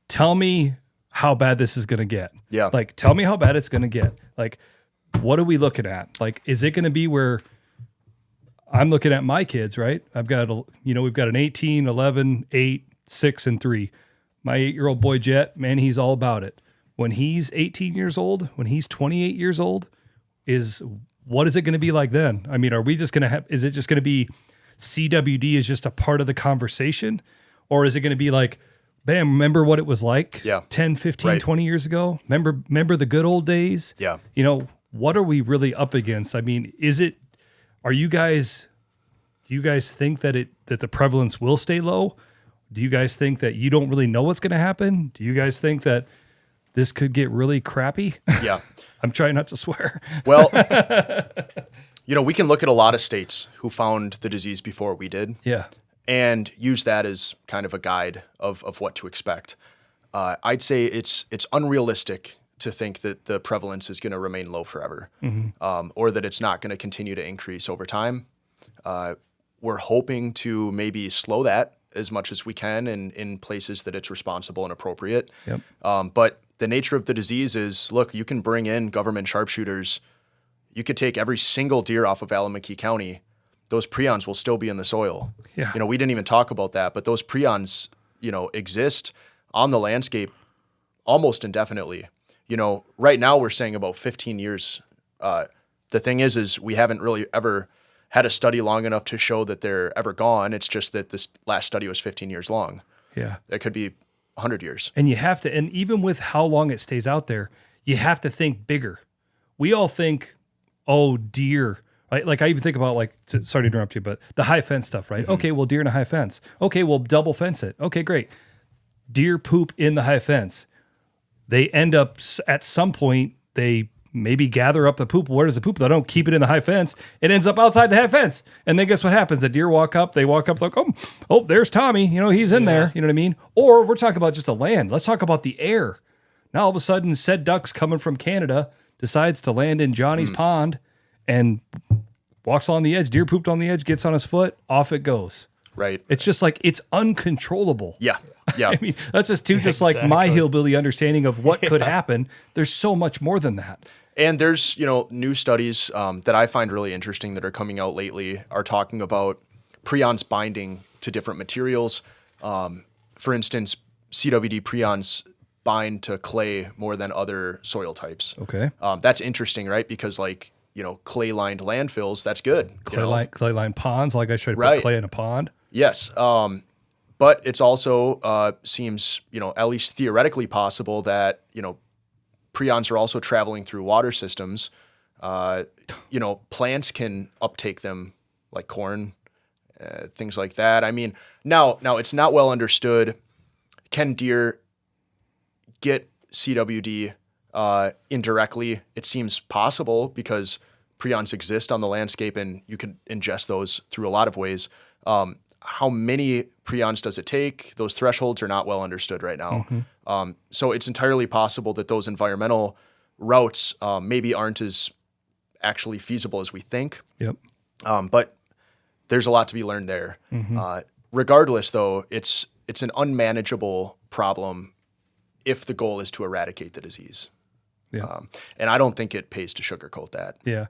tell me how bad this is going to get. Yeah. Like, tell me how bad it's going to get. Like, what are we looking at? Like, is it going to be where I'm looking at my kids, right? I've got, we've got an 18, 11, 8, 6, and 3. My 8-year-old boy, Jet, man, he's all about it. When he's 18 years old, when he's 28 years old, what is it going to be like then? I mean, are we just going to is it just going to be CWD is just a part of the conversation? Or is it going to be like, bam, remember what it was like 10, 15, 20 years ago? Remember the good old days? Yeah. What are we really up against? I mean, do you guys think that the prevalence will stay low? Do you guys think that you don't really know what's going to happen? Do you guys think that this could get really crappy. Yeah. I'm trying not to swear. Well, we can look at a lot of states who found the disease before we did. Yeah. And use that as kind of a guide of what to expect. I'd say it's unrealistic to think that the prevalence is going to remain low forever, or that it's not going to continue to increase over time. We're hoping to maybe slow that as much as we can in places that it's responsible and appropriate. Yep. But the nature of the disease is, look, you can bring in government sharpshooters. You could take every single deer off of Alameda County. Those prions will still be in the soil. Yeah. We didn't even talk about that, but those prions, exist on the landscape almost indefinitely. Right now we're saying about 15 years. The thing is we haven't really ever had a study long enough to show that they're ever gone. It's just that this last study was 15 years long. Yeah. It could be 100 years. And you have to, and even with how long it stays out there, you have to think bigger. We all think, oh, deer. Right? Like I even think about sorry to interrupt you, but the high fence stuff, right? Okay, well, deer in a high fence. Okay, we'll double fence it. Okay, great. Deer poop in the high fence. They end up at some point, they maybe gather up the poop. Where does the poop? They don't keep it in the high fence. It ends up outside the high fence. And then guess what happens? The deer walk up, like, oh, there's Tommy. He's in there. You know what I mean? Or we're talking about just the land. Let's talk about the air. Now all of a sudden, said ducks coming from Canada decides to land in Johnny's pond and walks on the edge, deer pooped on the edge, gets on his foot, off it goes. Right. It's just like, it's uncontrollable. Yeah. Yeah. I mean, that's just like my hillbilly understanding of what could happen. There's so much more than that. And there's, new studies that I find really interesting that are coming out lately are talking about prions binding to different materials. For instance, CWD prions bind to clay more than other soil types. Okay. That's interesting, right? Because clay-lined landfills, that's good. Clay-lined ponds, like I should Right. put clay in a pond. Yes. But it's also seems, at least theoretically possible that, prions are also traveling through water systems. Plants can uptake them like corn, things like that. I mean, now it's not well understood. Can deer get CWD indirectly? It seems possible because prions exist on the landscape and you can ingest those through a lot of ways. How many prions does it take? Those thresholds are not well understood right now. So it's entirely possible that those environmental routes maybe aren't as actually feasible as we think. Yep. But there's a lot to be learned there. Regardless, though, it's an unmanageable problem if the goal is to eradicate the disease. Yeah. And I don't think it pays to sugarcoat that. Yeah.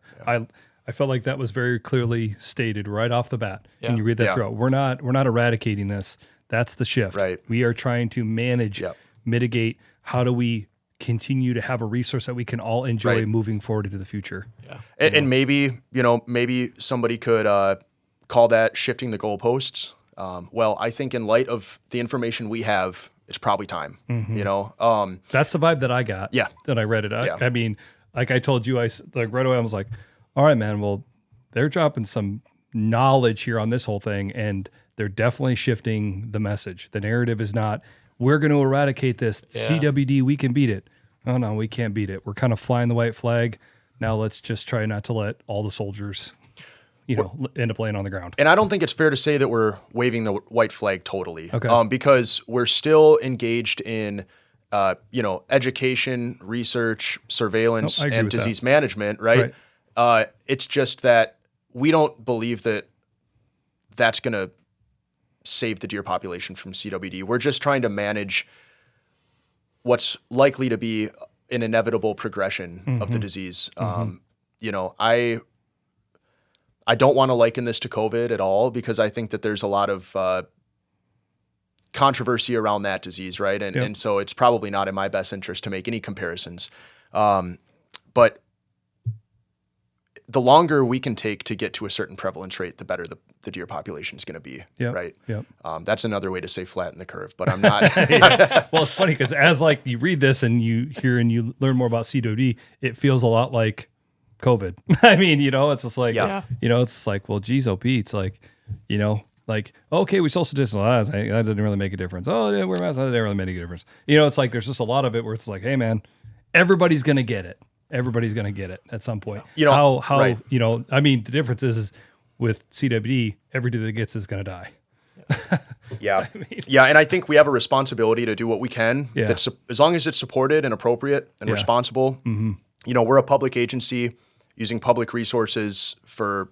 I felt like that was very clearly stated right off the bat. Yeah. When you read that Yeah. throughout, we're not eradicating this. That's the shift. Right. We are trying to manage, Yep. mitigate. How do we continue to have a resource that we can all enjoy Right. moving forward into the future? Yeah. And maybe, maybe somebody could call that shifting the goalposts. Well, I think in light of the information we have, it's probably time, That's the vibe that I got. Yeah. That I read it. Yeah. I mean, like I told you, right away I was like, all right, man, well, they're dropping some knowledge here on this whole thing, and they're definitely shifting the message. The narrative is not, we're going to eradicate this. Yeah. CWD, we can beat it. Oh, no, we can't beat it. We're kind of flying the white flag. Now let's just try not to let all the soldiers, end up laying on the ground. And I don't think it's fair to say that we're waving the white flag totally. Okay. Because we're still engaged in, education, research, surveillance, I agree and with that. disease management, right? It's just that we don't believe that that's going to save the deer population from CWD. We're just trying to manage what's likely to be an inevitable progression of the disease. I don't want to liken this to COVID at all because I think that there's a lot of controversy around that disease, right? And so it's probably not in my best interest to make any comparisons. But the longer we can take to get to a certain prevalence rate, the better the deer population is going to be, right? Yep. That's another way to say flatten the curve, but I'm not. Well, it's funny because as you read this and you hear and you learn more about CWD, it feels a lot like COVID. I mean, it's just like, Yeah. it's like, well, geez, OP, it's like, Like, okay, we social distance. That didn't really make a difference. Oh, yeah, we're masks. That didn't really make a difference. It's like there's just a lot of it where it's like, hey, man, everybody's gonna get it. Everybody's gonna get it at some point. How right. I mean, the difference is with CWD, every dude that gets is gonna die. Yeah. And I think we have a responsibility to do what we can. Yeah. That's as long as it's supported and appropriate and responsible. Mm-hmm. We're a public agency using public resources or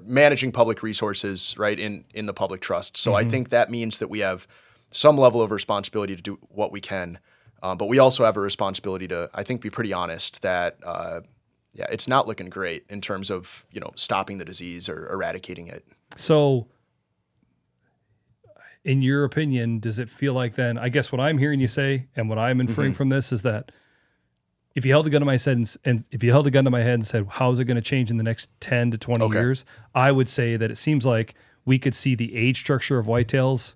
managing public resources, right, in the public trust. So I think that means that we have some level of responsibility to do what we can. But we also have a responsibility to, I think, be pretty honest that, it's not looking great in terms of, stopping the disease or eradicating it. So in your opinion, does it feel like then, I guess what I'm hearing you say and what I'm inferring from this is that if you held a gun to my head and said, how is it going to change in the next 10 to 20 years? I would say that it seems like we could see the age structure of whitetails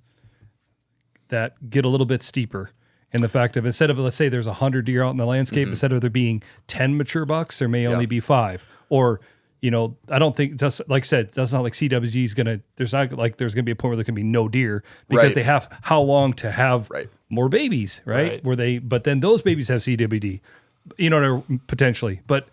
that get a little bit steeper. In the fact of, instead of, let's say there's 100 deer out in the landscape, instead of there being 10 mature bucks, there may only be 5. Or, I don't think, just like I said, that's not like CWD is going to, there's going to be a point where there can be no deer because they have how long to have more babies, right? But then those babies have CWD, potentially. But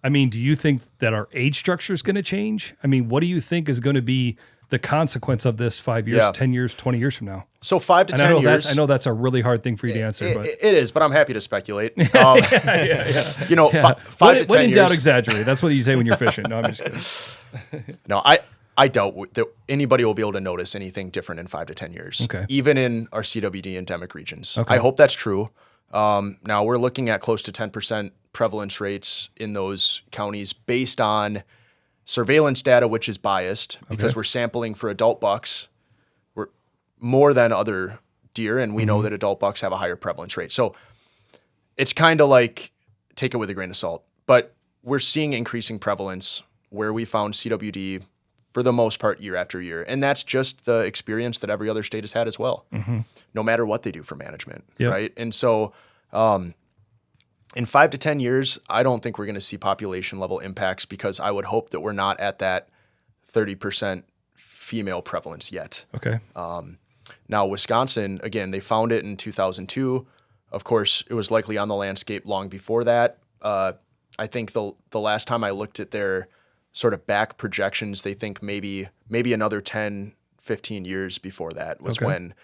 I mean, do you think that our age structure is going to change? I mean, what do you think is going to be the consequence of this 5 years, 10 years, 20 years from now? So 5 to 10 years. I know that's a really hard thing for you to answer. But it is, but I'm happy to speculate. 5 to 10 when in years. doubt, exaggerate. That's what you say when you're fishing. No, I'm just kidding. No, I doubt that anybody will be able to notice anything different in 5 to 10 years, even in our CWD endemic regions. I hope that's true. Now we're looking at close to 10% prevalence rates in those counties based on surveillance data, which is biased because we're sampling for adult bucks. We're more than other deer, and we know that adult bucks have a higher prevalence rate. So it's kind of like, take it with a grain of salt, but we're seeing increasing prevalence where we found CWD for the most part year after year. And that's just the experience that every other state has had as well, no matter what they do for management, right? And so in 5 to 10 years, I don't think we're going to see population level impacts because I would hope that we're not at that 30% female prevalence yet. Okay. Now, Wisconsin, again, they found it in 2002. Of course, it was likely on the landscape long before that. I think the last time I looked at their sort of back projections, they think maybe another 10, 15 years before that was when,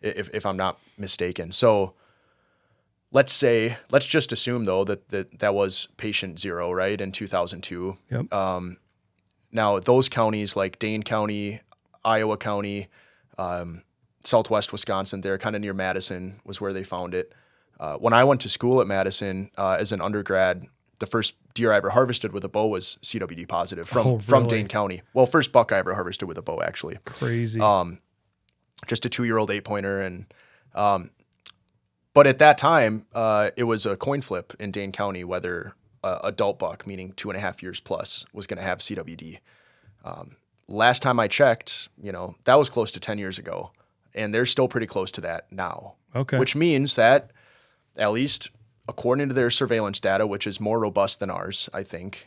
if I'm not mistaken. So let's just assume though that was patient 0, right, in 2002. Yep. Now those counties like Dane County, Iowa County, Southwest Wisconsin, they're kind of near Madison was where they found it. When I went to school at Madison as an undergrad, the first deer I ever harvested with a bow was CWD positive from Dane County. Well, first buck I ever harvested with a bow, actually. Crazy. Just a 2-year-old 8-pointer. And but at that time, it was a coin flip in Dane County whether adult buck, meaning 2.5 years plus, was going to have CWD. Last time I checked, that was close to 10 years ago. And they're still pretty close to that now. Okay. Which means that, at least according to their surveillance data, which is more robust than ours, I think,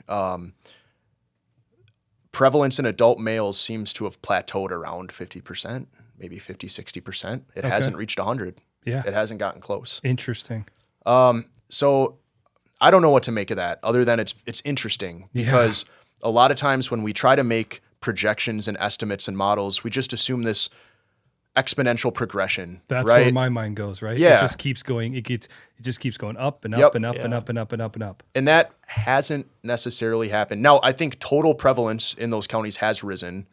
prevalence in adult males seems to have plateaued around 50%, maybe 50, 60%. It hasn't reached 100. Yeah. It hasn't gotten close. Interesting. So I don't know what to make of that other than it's interesting because a lot of times when we try to make projections and estimates and models, we just assume this exponential progression. That's right? where my mind goes, right? Yeah. It just keeps going. It just keeps going up and up and up and up and up and up and up. And that hasn't necessarily happened. Now, I think total prevalence in those counties has risen.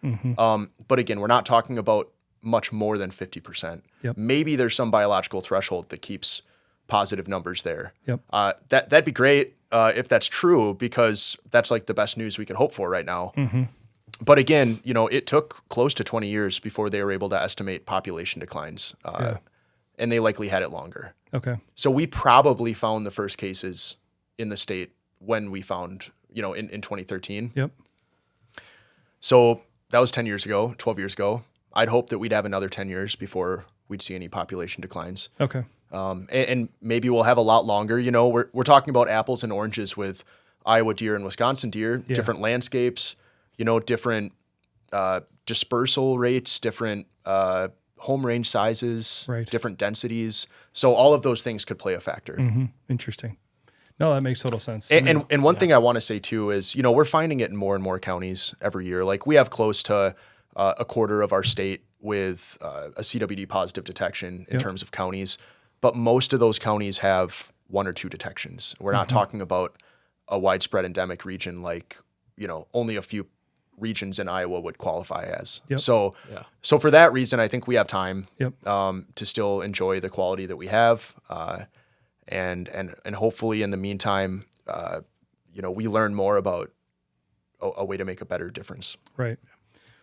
But again, we're not talking about much more than 50%. Yep. Maybe there's some biological threshold that keeps positive numbers there. Yep. That'd be great if that's true, because that's like the best news we could hope for right now. But again, it took close to 20 years before they were able to estimate population declines, and they likely had it longer. Okay. So we probably found the first cases in the state when we found, in 2013. Yep. So that was 10 years ago, 12 years ago. I'd hope that we'd have another 10 years before we'd see any population declines. Okay. And maybe we'll have a lot longer. We're talking about apples and oranges with Iowa deer and Wisconsin deer, different landscapes, different dispersal rates, different home range sizes, Right. different densities. So all of those things could play a factor. Interesting. No, that makes total sense. And one thing I want to say too is, we're finding it in more and more counties every year. Like we have close to a quarter of our state with a CWD positive detection in terms of counties, but most of those counties have 1 or 2 detections. We're not talking about a widespread endemic region like, only a few regions in Iowa would qualify as. Yep. So for that reason, I think we have time Yep. to still enjoy the quality that we have. And hopefully in the meantime, we learn more about a way to make a better difference. Right.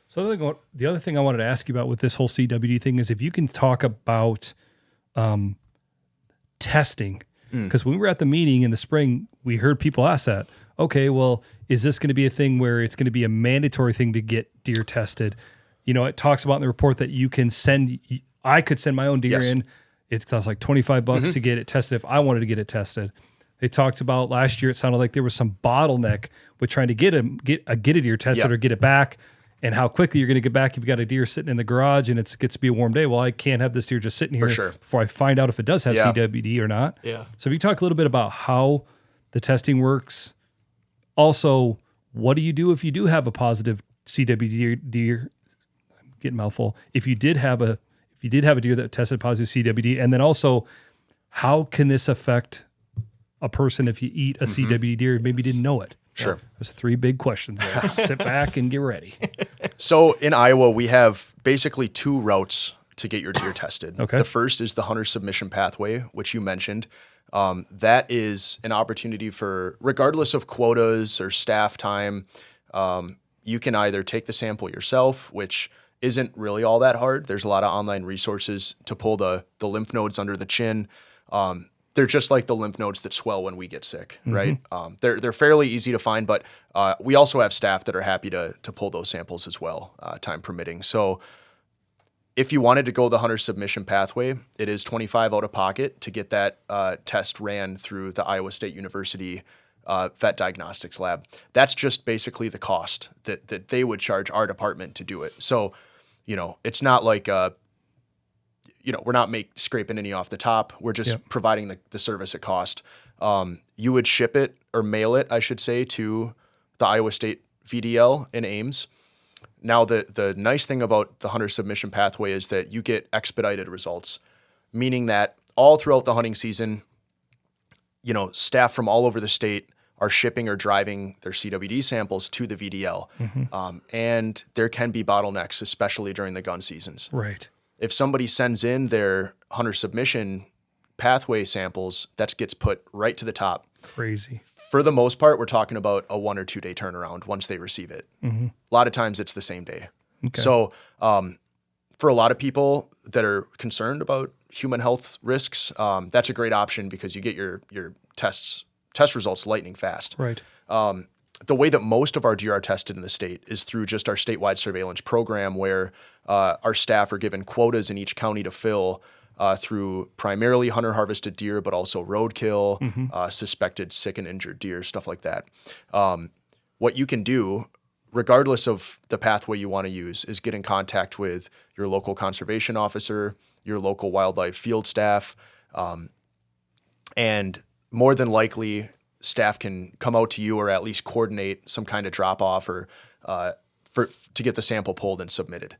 So the other thing I wanted to ask you about with this whole CWD thing is if you can talk about testing. Because when we were at the meeting in the spring, we heard people ask that. Okay, well, is this going to be a thing where it's going to be a mandatory thing to get deer tested? It talks about in the report that I could send my own deer in. It costs like $25 to get it tested if I wanted to get it tested. They talked about last year, it sounded like there was some bottleneck with trying to get a deer tested or get it back, and how quickly you're going to get back if you've got a deer sitting in the garage and it gets to be a warm day. Well, I can't have this deer just sitting here before I find out if it does have CWD or not. Yeah. So if you talk a little bit about how the testing works, also, what do you do if you do have a positive CWD deer? I'm getting mouthful. If you did have a deer that tested positive CWD, and then also, how can this affect a person if you eat a CWD deer maybe didn't know it? Sure. There's 3 big questions there. Sit back and get ready. So in Iowa, we have basically 2 routes to get your deer tested. Okay. The first is the hunter submission pathway, which you mentioned. That is an opportunity for, regardless of quotas or staff time, you can either take the sample yourself, which isn't really all that hard. There's a lot of online resources to pull the lymph nodes under the chin. They're just like the lymph nodes that swell when we get sick, right? They're fairly easy to find, but we also have staff that are happy to pull those samples as well, time permitting. So if you wanted to go the hunter submission pathway, it is $25 out of pocket to get that test ran through the Iowa State University vet diagnostics lab. That's just basically the cost that they would charge our department to do it. So, it's not like we're not scraping any off the top. We're just providing the service at cost. You would ship it or mail it, I should say, to the Iowa State VDL in Ames. Now, the nice thing about the hunter submission pathway is that you get expedited results, meaning that all throughout the hunting season, staff from all over the state are shipping or driving their CWD samples to the VDL. And there can be bottlenecks, especially during the gun seasons. Right. If somebody sends in their hunter submission pathway samples, that gets put right to the top. Crazy. For the most part, we're talking about a 1 or 2 day turnaround once they receive it. A lot of times it's the same day. Okay. So for a lot of people that are concerned about human health risks, that's a great option because you get your test results lightning fast. Right. The way that most of our deer are tested in the state is through just our statewide surveillance program where our staff are given quotas in each county to fill through primarily hunter harvested deer, but also roadkill, suspected sick and injured deer, stuff like that. What you can do, regardless of the pathway you want to use, is get in contact with your local conservation officer, your local wildlife field staff, and more than likely staff can come out to you or at least coordinate some kind of drop off or to get the sample pulled and submitted.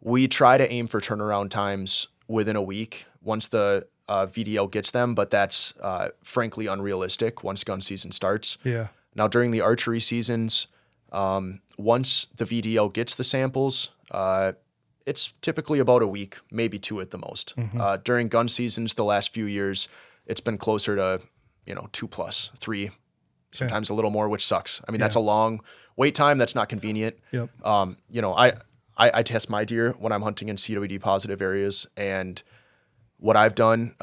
We try to aim for turnaround times within a week once the VDL gets them, but that's frankly unrealistic once gun season starts. Yeah. Now during the archery seasons, once the VDL gets the samples, it's typically about a week, maybe 2 at the most. During gun seasons, the last few years, it's been closer to 2+, 3, sometimes a little more, which sucks. I mean, that's a long wait time. That's not convenient. Yep. I test my deer when I'm hunting in CWD positive areas, and what I've done,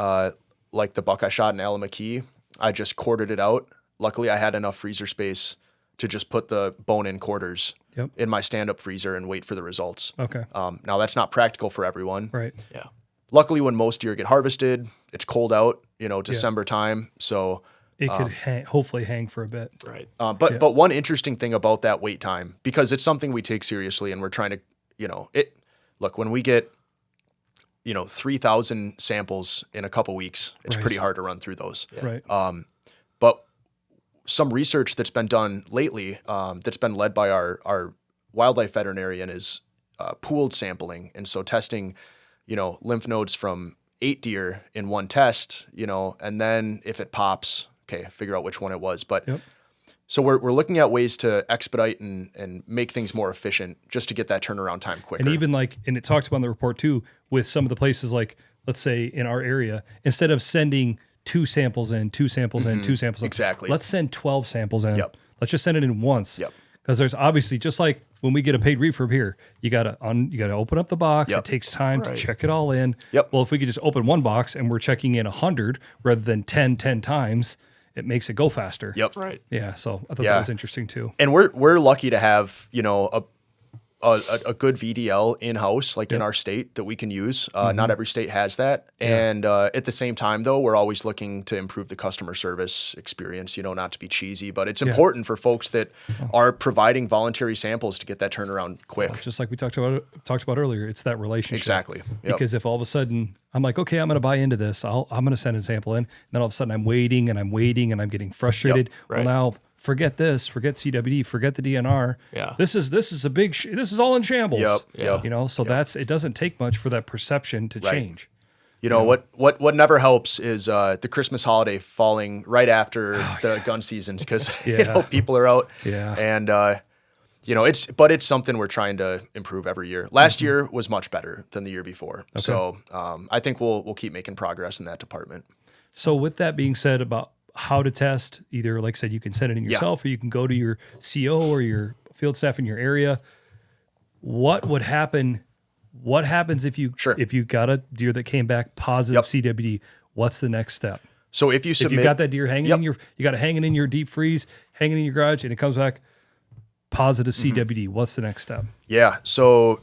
like the buck I shot in Alameda, I just quartered it out. Luckily, I had enough freezer space to just put the bone-in quarters in my stand-up freezer and wait for the results. Okay. Now, that's not practical for everyone. Right. Yeah. Luckily, when most deer get harvested, it's cold out, December time. So it could hopefully hang for a bit. Right. But one interesting thing about that wait time, because it's something we take seriously and we're trying to, look, when we get, 3,000 samples in a couple weeks, it's Right. pretty hard to run through those. Right. But some research that's been done lately, that's been led by our wildlife veterinarian, is pooled sampling. And so testing, lymph nodes from 8 deer in one test, and then if it pops, okay, figure out which one it was. But so we're looking at ways to expedite and make things more efficient just to get that turnaround time quicker. And even and it talks about in the report too, with some of the places, like, let's say in our area, instead of sending 2 samples in, 2 samples in, 2 samples in. Exactly. Let's send 12 samples in. Yep. Let's just send it in once. Yep. Because there's obviously, just like when we get a paid refurb here, you gotta open up the box. Yep. It takes time to Right. check it all in. Yep. Well, if we could just open one box and we're checking in 100 rather than 10 times, it makes it go faster. Yep. Right. Yeah. So I thought that was interesting too. And we're lucky to have, a good VDL in-house, like in our state, that we can use. Not every state has that. And at the same time, though, we're always looking to improve the customer service experience, not to be cheesy, but it's important for folks that are providing voluntary samples to get that turnaround quick. Just like we talked about earlier, it's that relationship. Exactly. Yep. Because if all of a sudden I'm like, okay, I'm going to buy into this, I'm going to send a sample in, and then all of a sudden I'm waiting and I'm getting frustrated. Right. Well, now forget this, forget CWD, forget the DNR. Yeah. This is a big, this is all in shambles. Yep. So it doesn't take much for that perception to change. What never helps is the Christmas holiday falling right after the gun seasons, because people are out. Yeah. And it's something we're trying to improve every year. Last year was much better than the year before. Okay. So I think we'll keep making progress in that department. So with that being said, about how to test, either, like I said, you can send it in yourself, or you can go to your CO or your field staff in your area. What would happen? What happens if you got a deer that came back positive CWD? What's the next step? So if you got that deer hanging in you got it hanging in your deep freeze, hanging in your garage, and it comes back positive CWD, what's the next step? Yeah. So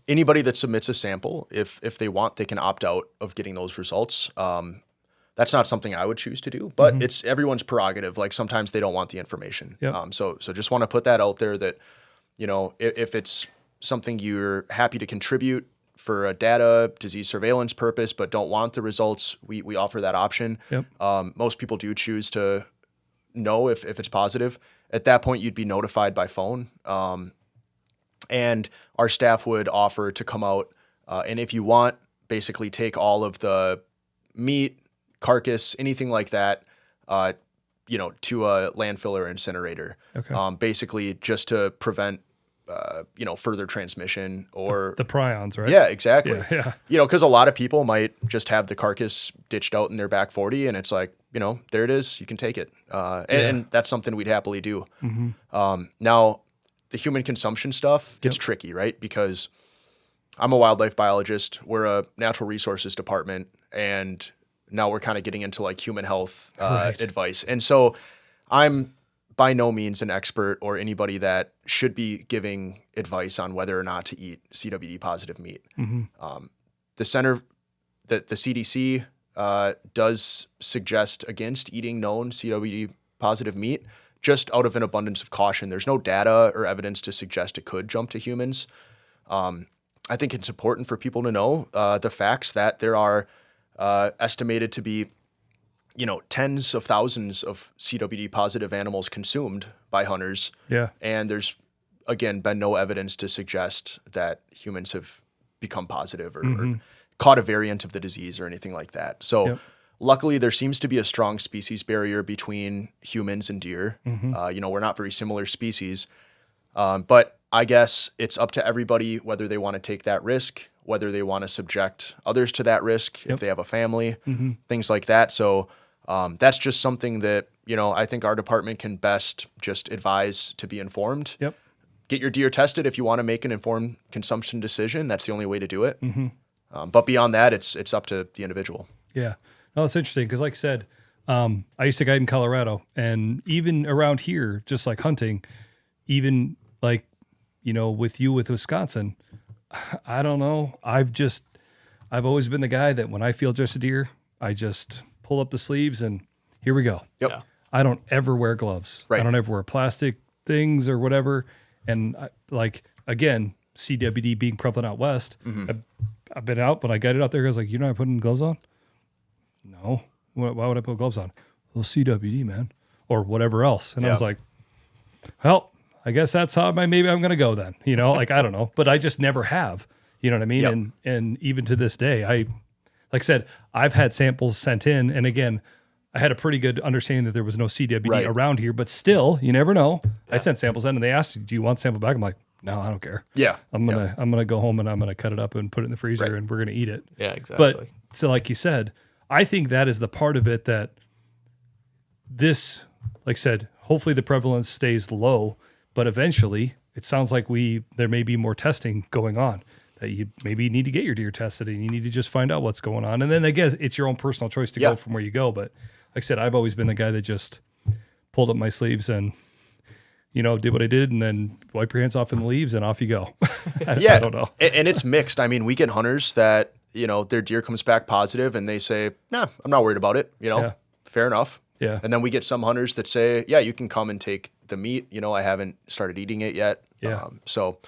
anybody that submits a sample, if they want, they can opt out of getting those results. That's not something I would choose to do, but it's everyone's prerogative. Like, sometimes they don't want the information. Yep. So just want to put that out there that, if it's something you're happy to contribute for a data disease surveillance purpose, but don't want the results, we offer that option. Yep. Most people do choose to know if it's positive. At that point, you'd be notified by phone. And our staff would offer to come out, and if you want, basically take all of the meat, carcass, anything like that, to a landfill or incinerator. Okay. Basically just to prevent, further transmission or the prions, right? Yeah, exactly. Yeah. Because a lot of people might just have the carcass ditched out in their back 40, and it's like, there it is, you can take it. And that's something we'd happily do. Now, the human consumption stuff gets tricky, right? Because I'm a wildlife biologist, we're a natural resources department, and now we're kind of getting into like human health advice. And so I'm by no means an expert or anybody that should be giving advice on whether or not to eat CWD positive meat. The CDC does suggest against eating known CWD positive meat, just out of an abundance of caution. There's no data or evidence to suggest it could jump to humans. I think it's important for people to know the facts that there are estimated to be, tens of thousands of CWD positive animals consumed by hunters. Yeah. And there's, again, been no evidence to suggest that humans have become positive or caught a variant of the disease or anything like that. So luckily, there seems to be a strong species barrier between humans and deer. We're not very similar species. But I guess it's up to everybody whether they want to take that risk, whether they want to subject others to that risk if they have a family, things like that. So that's just something that, I think our department can best just advise to be informed. Yep. Get your deer tested if you want to make an informed consumption decision. That's the only way to do it. But beyond that, it's up to the individual. Yeah. No, it's interesting because, like I said, I used to guide in Colorado, and even around here, just like hunting, even like, with Wisconsin, I don't know. I've always been the guy that when I feel just a deer, I just pull up the sleeves and here we go. Yep. Yeah. I don't ever wear gloves. Right. I don't ever wear plastic things or whatever. And again, CWD being prevalent out west, I've been out, but I got it out there. I was like, you're not putting gloves on? No. Why would I put gloves on? Well, CWD, man, or whatever else. And I was like, well, I guess that's how maybe I'm going to go then. I don't know, but I just never have. You know what I mean? Yep. And even to this day, like I said, I've had samples sent in, and again, I had a pretty good understanding that there was no CWD around here, but still, you never know. I sent samples in, and they asked, "Do you want sample back?" I'm like, "No, I don't care. Yeah. I'm gonna go home and I'm gonna cut it up and put it in the freezer, and we're gonna eat it." Yeah, exactly. But so, like you said, I think that is the part of it that this, like I said, hopefully the prevalence stays low, but eventually it sounds like there may be more testing going on. That you maybe need to get your deer tested and you need to just find out what's going on. And then I guess it's your own personal choice to go from where you go. But like I said, I've always been the guy that just pulled up my sleeves and, did what I did and then wipe your hands off in the leaves and off you go. I don't know. And it's mixed. I mean, we get hunters that, their deer comes back positive and they say, nah, I'm not worried about it. Fair enough. Yeah. And then we get some hunters that say, yeah, you can come and take the meat. I haven't started eating it yet. Yeah. So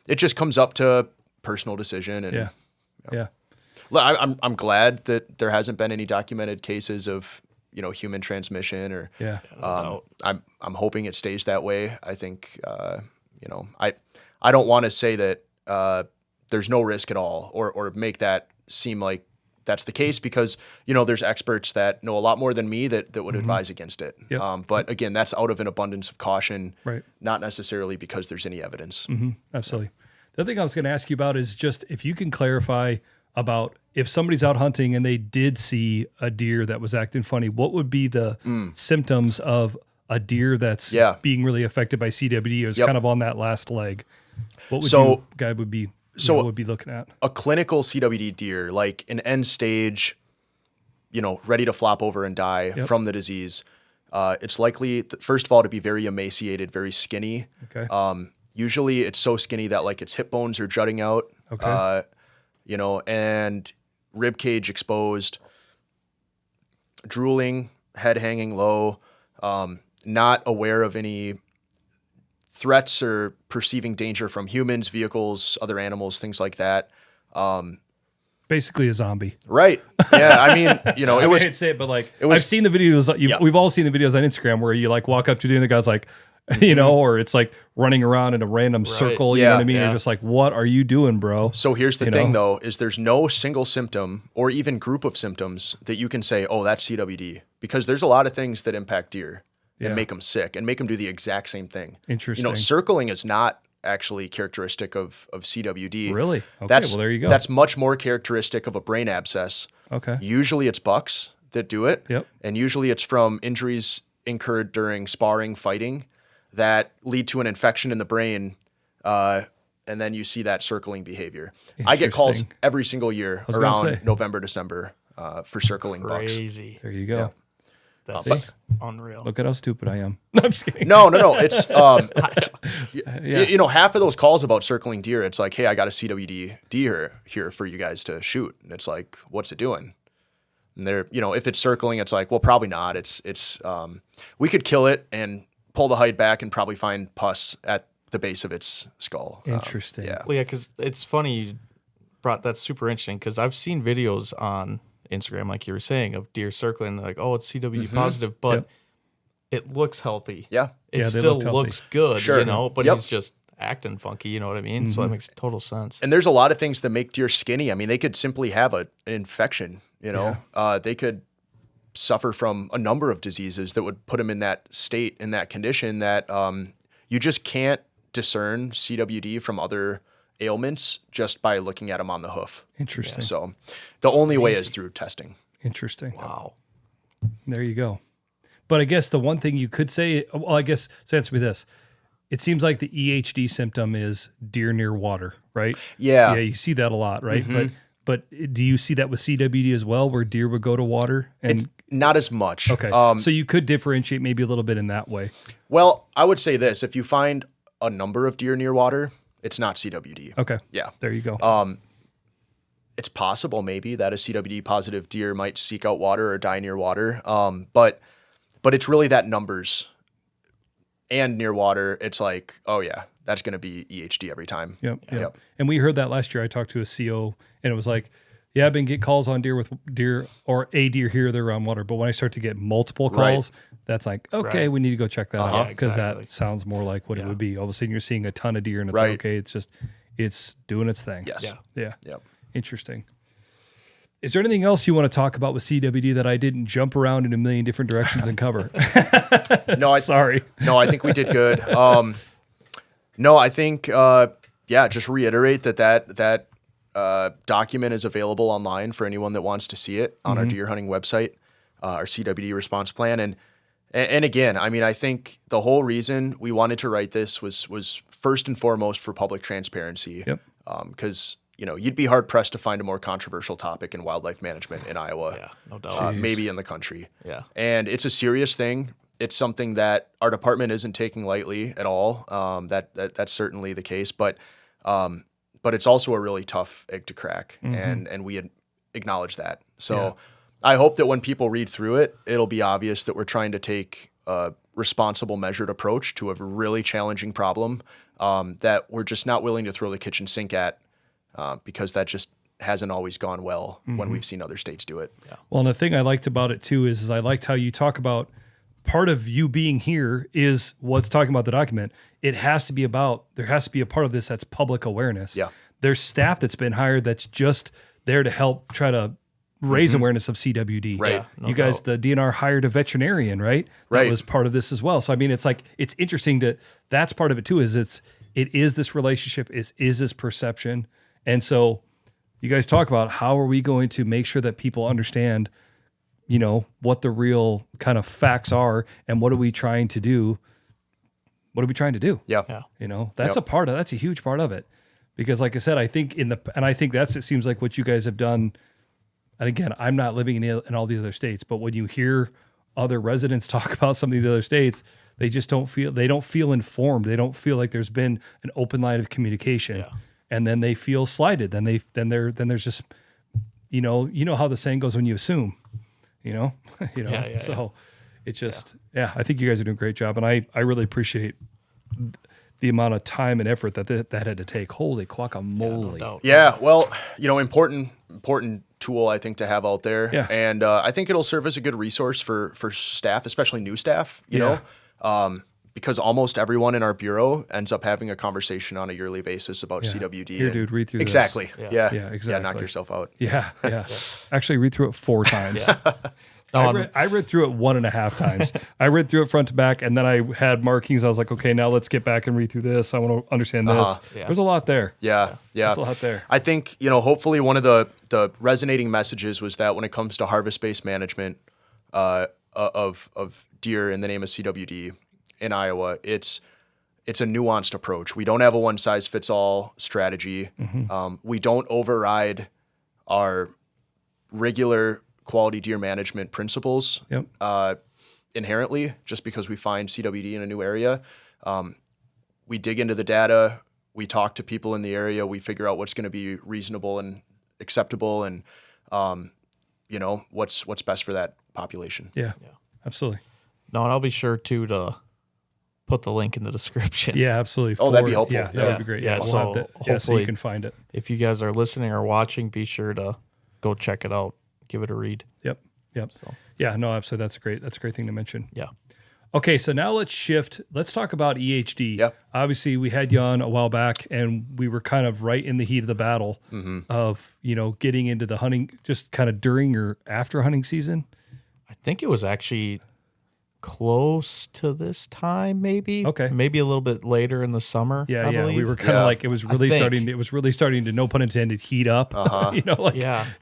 it just comes up to personal decision. And Yeah. I'm glad that there hasn't been any documented cases of, human transmission or, I'm hoping it stays that way. I think, I don't want to say that, there's no risk at all or make that seem like that's the case because, there's experts that know a lot more than me that would advise against it. Yep. But again, that's out of an abundance of caution, Right. not necessarily because there's any evidence. Absolutely. The other thing I was going to ask you about is just if you can clarify about if somebody's out hunting and they did see a deer that was acting funny, what would be the symptoms of a deer that's being really affected by CWD? It's kind of on that last leg. What would guy would be looking at? A clinical CWD deer, like an end stage, ready to flop over and die from the disease. It's likely, first of all, to be very emaciated, very skinny. Okay. Usually it's so skinny that like its hip bones are jutting out, Okay. And rib cage exposed, drooling, head hanging low, not aware of any threats or perceiving danger from humans, vehicles, other animals, things like that. Basically a zombie. Right. Yeah. I mean, I hate to say it, but I've seen the videos. We've all seen the videos on Instagram where you walk up to doing the guy's like, or it's like running around in a random circle. You know what I mean? You're just like, what are you doing, bro? So here's the thing though, is there's no single symptom or even group of symptoms that you can say, oh, that's CWD, because there's a lot of things that impact deer and make them sick and make them do the exact same thing. Interesting. Circling is not actually characteristic of CWD. Really? Okay, well, there you go. That's much more characteristic of a brain abscess. Okay. Usually it's bucks that do it. Yep. And usually it's from injuries incurred during sparring, fighting, that lead to an infection in the brain, and then you see that circling behavior. I get calls every single year around November, December for circling bucks. Crazy. There you go. Yeah. That's unreal. Look at how stupid I am. No, I'm just kidding. No. It's half of those calls about circling deer. It's like, hey, I got a CWD deer here for you guys to shoot, and it's like, what's it doing? And they're, if it's circling, it's like, well, probably not. It's we could kill it and pull the hide back and probably find pus at the base of its skull. Interesting. Yeah. Well, yeah, because it's funny you brought that's super interesting because I've seen videos on Instagram, like you were saying, of deer circling. They're like, oh, it's CWD positive, but it looks healthy. Yeah. It still looks good, Sure. But he's just acting funky, you know what I mean? So that makes total sense. And there's a lot of things that make deer skinny. I mean, they could simply have an infection, they could suffer from a number of diseases that would put them in that state, in that condition that you just can't discern CWD from other ailments just by looking at them on the hoof. Interesting. So the only way is through testing. Interesting. Wow. There you go. But I guess the one thing you could say, so answer me this. It seems like the EHD symptom is deer near water, right? Yeah. Yeah, you see that a lot, right? But do you see that with CWD as well, where deer would go to water? And it's not as much. Okay. So you could differentiate maybe a little bit in that way. Well, I would say this. If you find a number of deer near water, it's not CWD. Okay. Yeah. There you go. it's possible maybe that a CWD positive deer might seek out water or die near water. But it's really that numbers and near water. It's like, oh yeah, that's going to be EHD every time. Yep. And we heard that last year. I talked to a CO and it was like, yeah, I've been get calls on deer with deer or a deer here, they're around water. But when I start to get multiple calls, that's like, okay, we need to go check that out because that sounds more like what it would be. All of a sudden you're seeing a ton of deer and it's like, okay, it's doing its thing. Yes. Yeah. Interesting. Is there anything else you want to talk about with CWD that I didn't jump around in a million different directions and cover? Sorry. No, I think we did good. No, I think, just reiterate that document is available online for anyone that wants to see it on our deer hunting website, our CWD Response Plan. And again, I mean, I think the whole reason we wanted to write this was first and foremost for public transparency. Because you'd be hard pressed to find a more controversial topic in wildlife management in Iowa. Yeah, no doubt. Maybe in the country. Yeah. And it's a serious thing. It's something that our department isn't taking lightly at all. That's certainly the case, but it's also a really tough egg to crack, and we acknowledge that. So I hope that when people read through it, it'll be obvious that we're trying to take a responsible, measured approach to a really challenging problem that we're just not willing to throw the kitchen sink at because that just hasn't always gone well when we've seen other states do it. Yeah. Well, and the thing I liked about it too is I liked how you talk about part of you being here is what's talking about the document. There has to be a part of this that's public awareness. Yeah. There's staff that's been hired that's just there to help try to raise awareness of CWD. Right. Yeah, no you guys, doubt. the DNR hired a veterinarian, right? Right. That was part of this as well. So, I mean, it's like, it's interesting that's part of it too, is it is this relationship, is this perception. And so you guys talk about how are we going to make sure that people understand, what the real kind of facts are and what are we trying to do? What are we trying to do? Yeah. That's that's a huge part of it. Because like I said, I think it seems like what you guys have done. And again, I'm not living in all these other states, but when you hear other residents talk about some of these other states, they just don't feel informed. They don't feel like there's been an open line of communication. Yeah. And then they feel slighted. Then there's just, how the saying goes when you assume, So it just, I think you guys are doing a great job. And I really appreciate the amount of time and effort that had to take. Holy guacamole. No doubt. Yeah. Well, important tool I think to have out there. Yeah. And I think it'll serve as a good resource for staff, especially new staff, because almost everyone in our bureau ends up having a conversation on a yearly basis about CWD. Here, dude, read through exactly. this. Yeah, exactly. Yeah, knock yourself out. Yeah. Actually, read through it 4 times. No, I read through it 1.5 times. I read through it front to back, and then I had markings. I was like, okay, now let's get back and read through this. I want to understand this. Yeah. There's a lot there. Yeah. There's a lot there. I think, hopefully one of the resonating messages was that when it comes to harvest-based management of deer in the name of CWD in Iowa, it's a nuanced approach. We don't have a one-size-fits-all strategy. We don't override our regular quality deer management principles inherently just because we find CWD in a new area. We dig into the data. We talk to people in the area. We figure out what's going to be reasonable and acceptable and, what's best for that population. Yeah. Absolutely. No, and I'll be sure to put the link in the description. Yeah, absolutely. Oh, that'd be helpful. Yeah, that would be great. Yeah, We'll so have that. So hopefully you can find it. If you guys are listening or watching, be sure to go check it out. Give it a read. Yep. So. Yeah, no, absolutely. That's a great thing to mention. Yeah. Okay, so now let's shift. Let's talk about EHD. Yeah. Obviously, we had you on a while back, and we were kind of right in the heat of the battle of, getting into the hunting, just kind of during or after hunting season. I think it was actually close to this time, maybe. Okay. Maybe a little bit later in the summer. Yeah, I believe. we were kind of like it was really starting to no pun intended heat up. It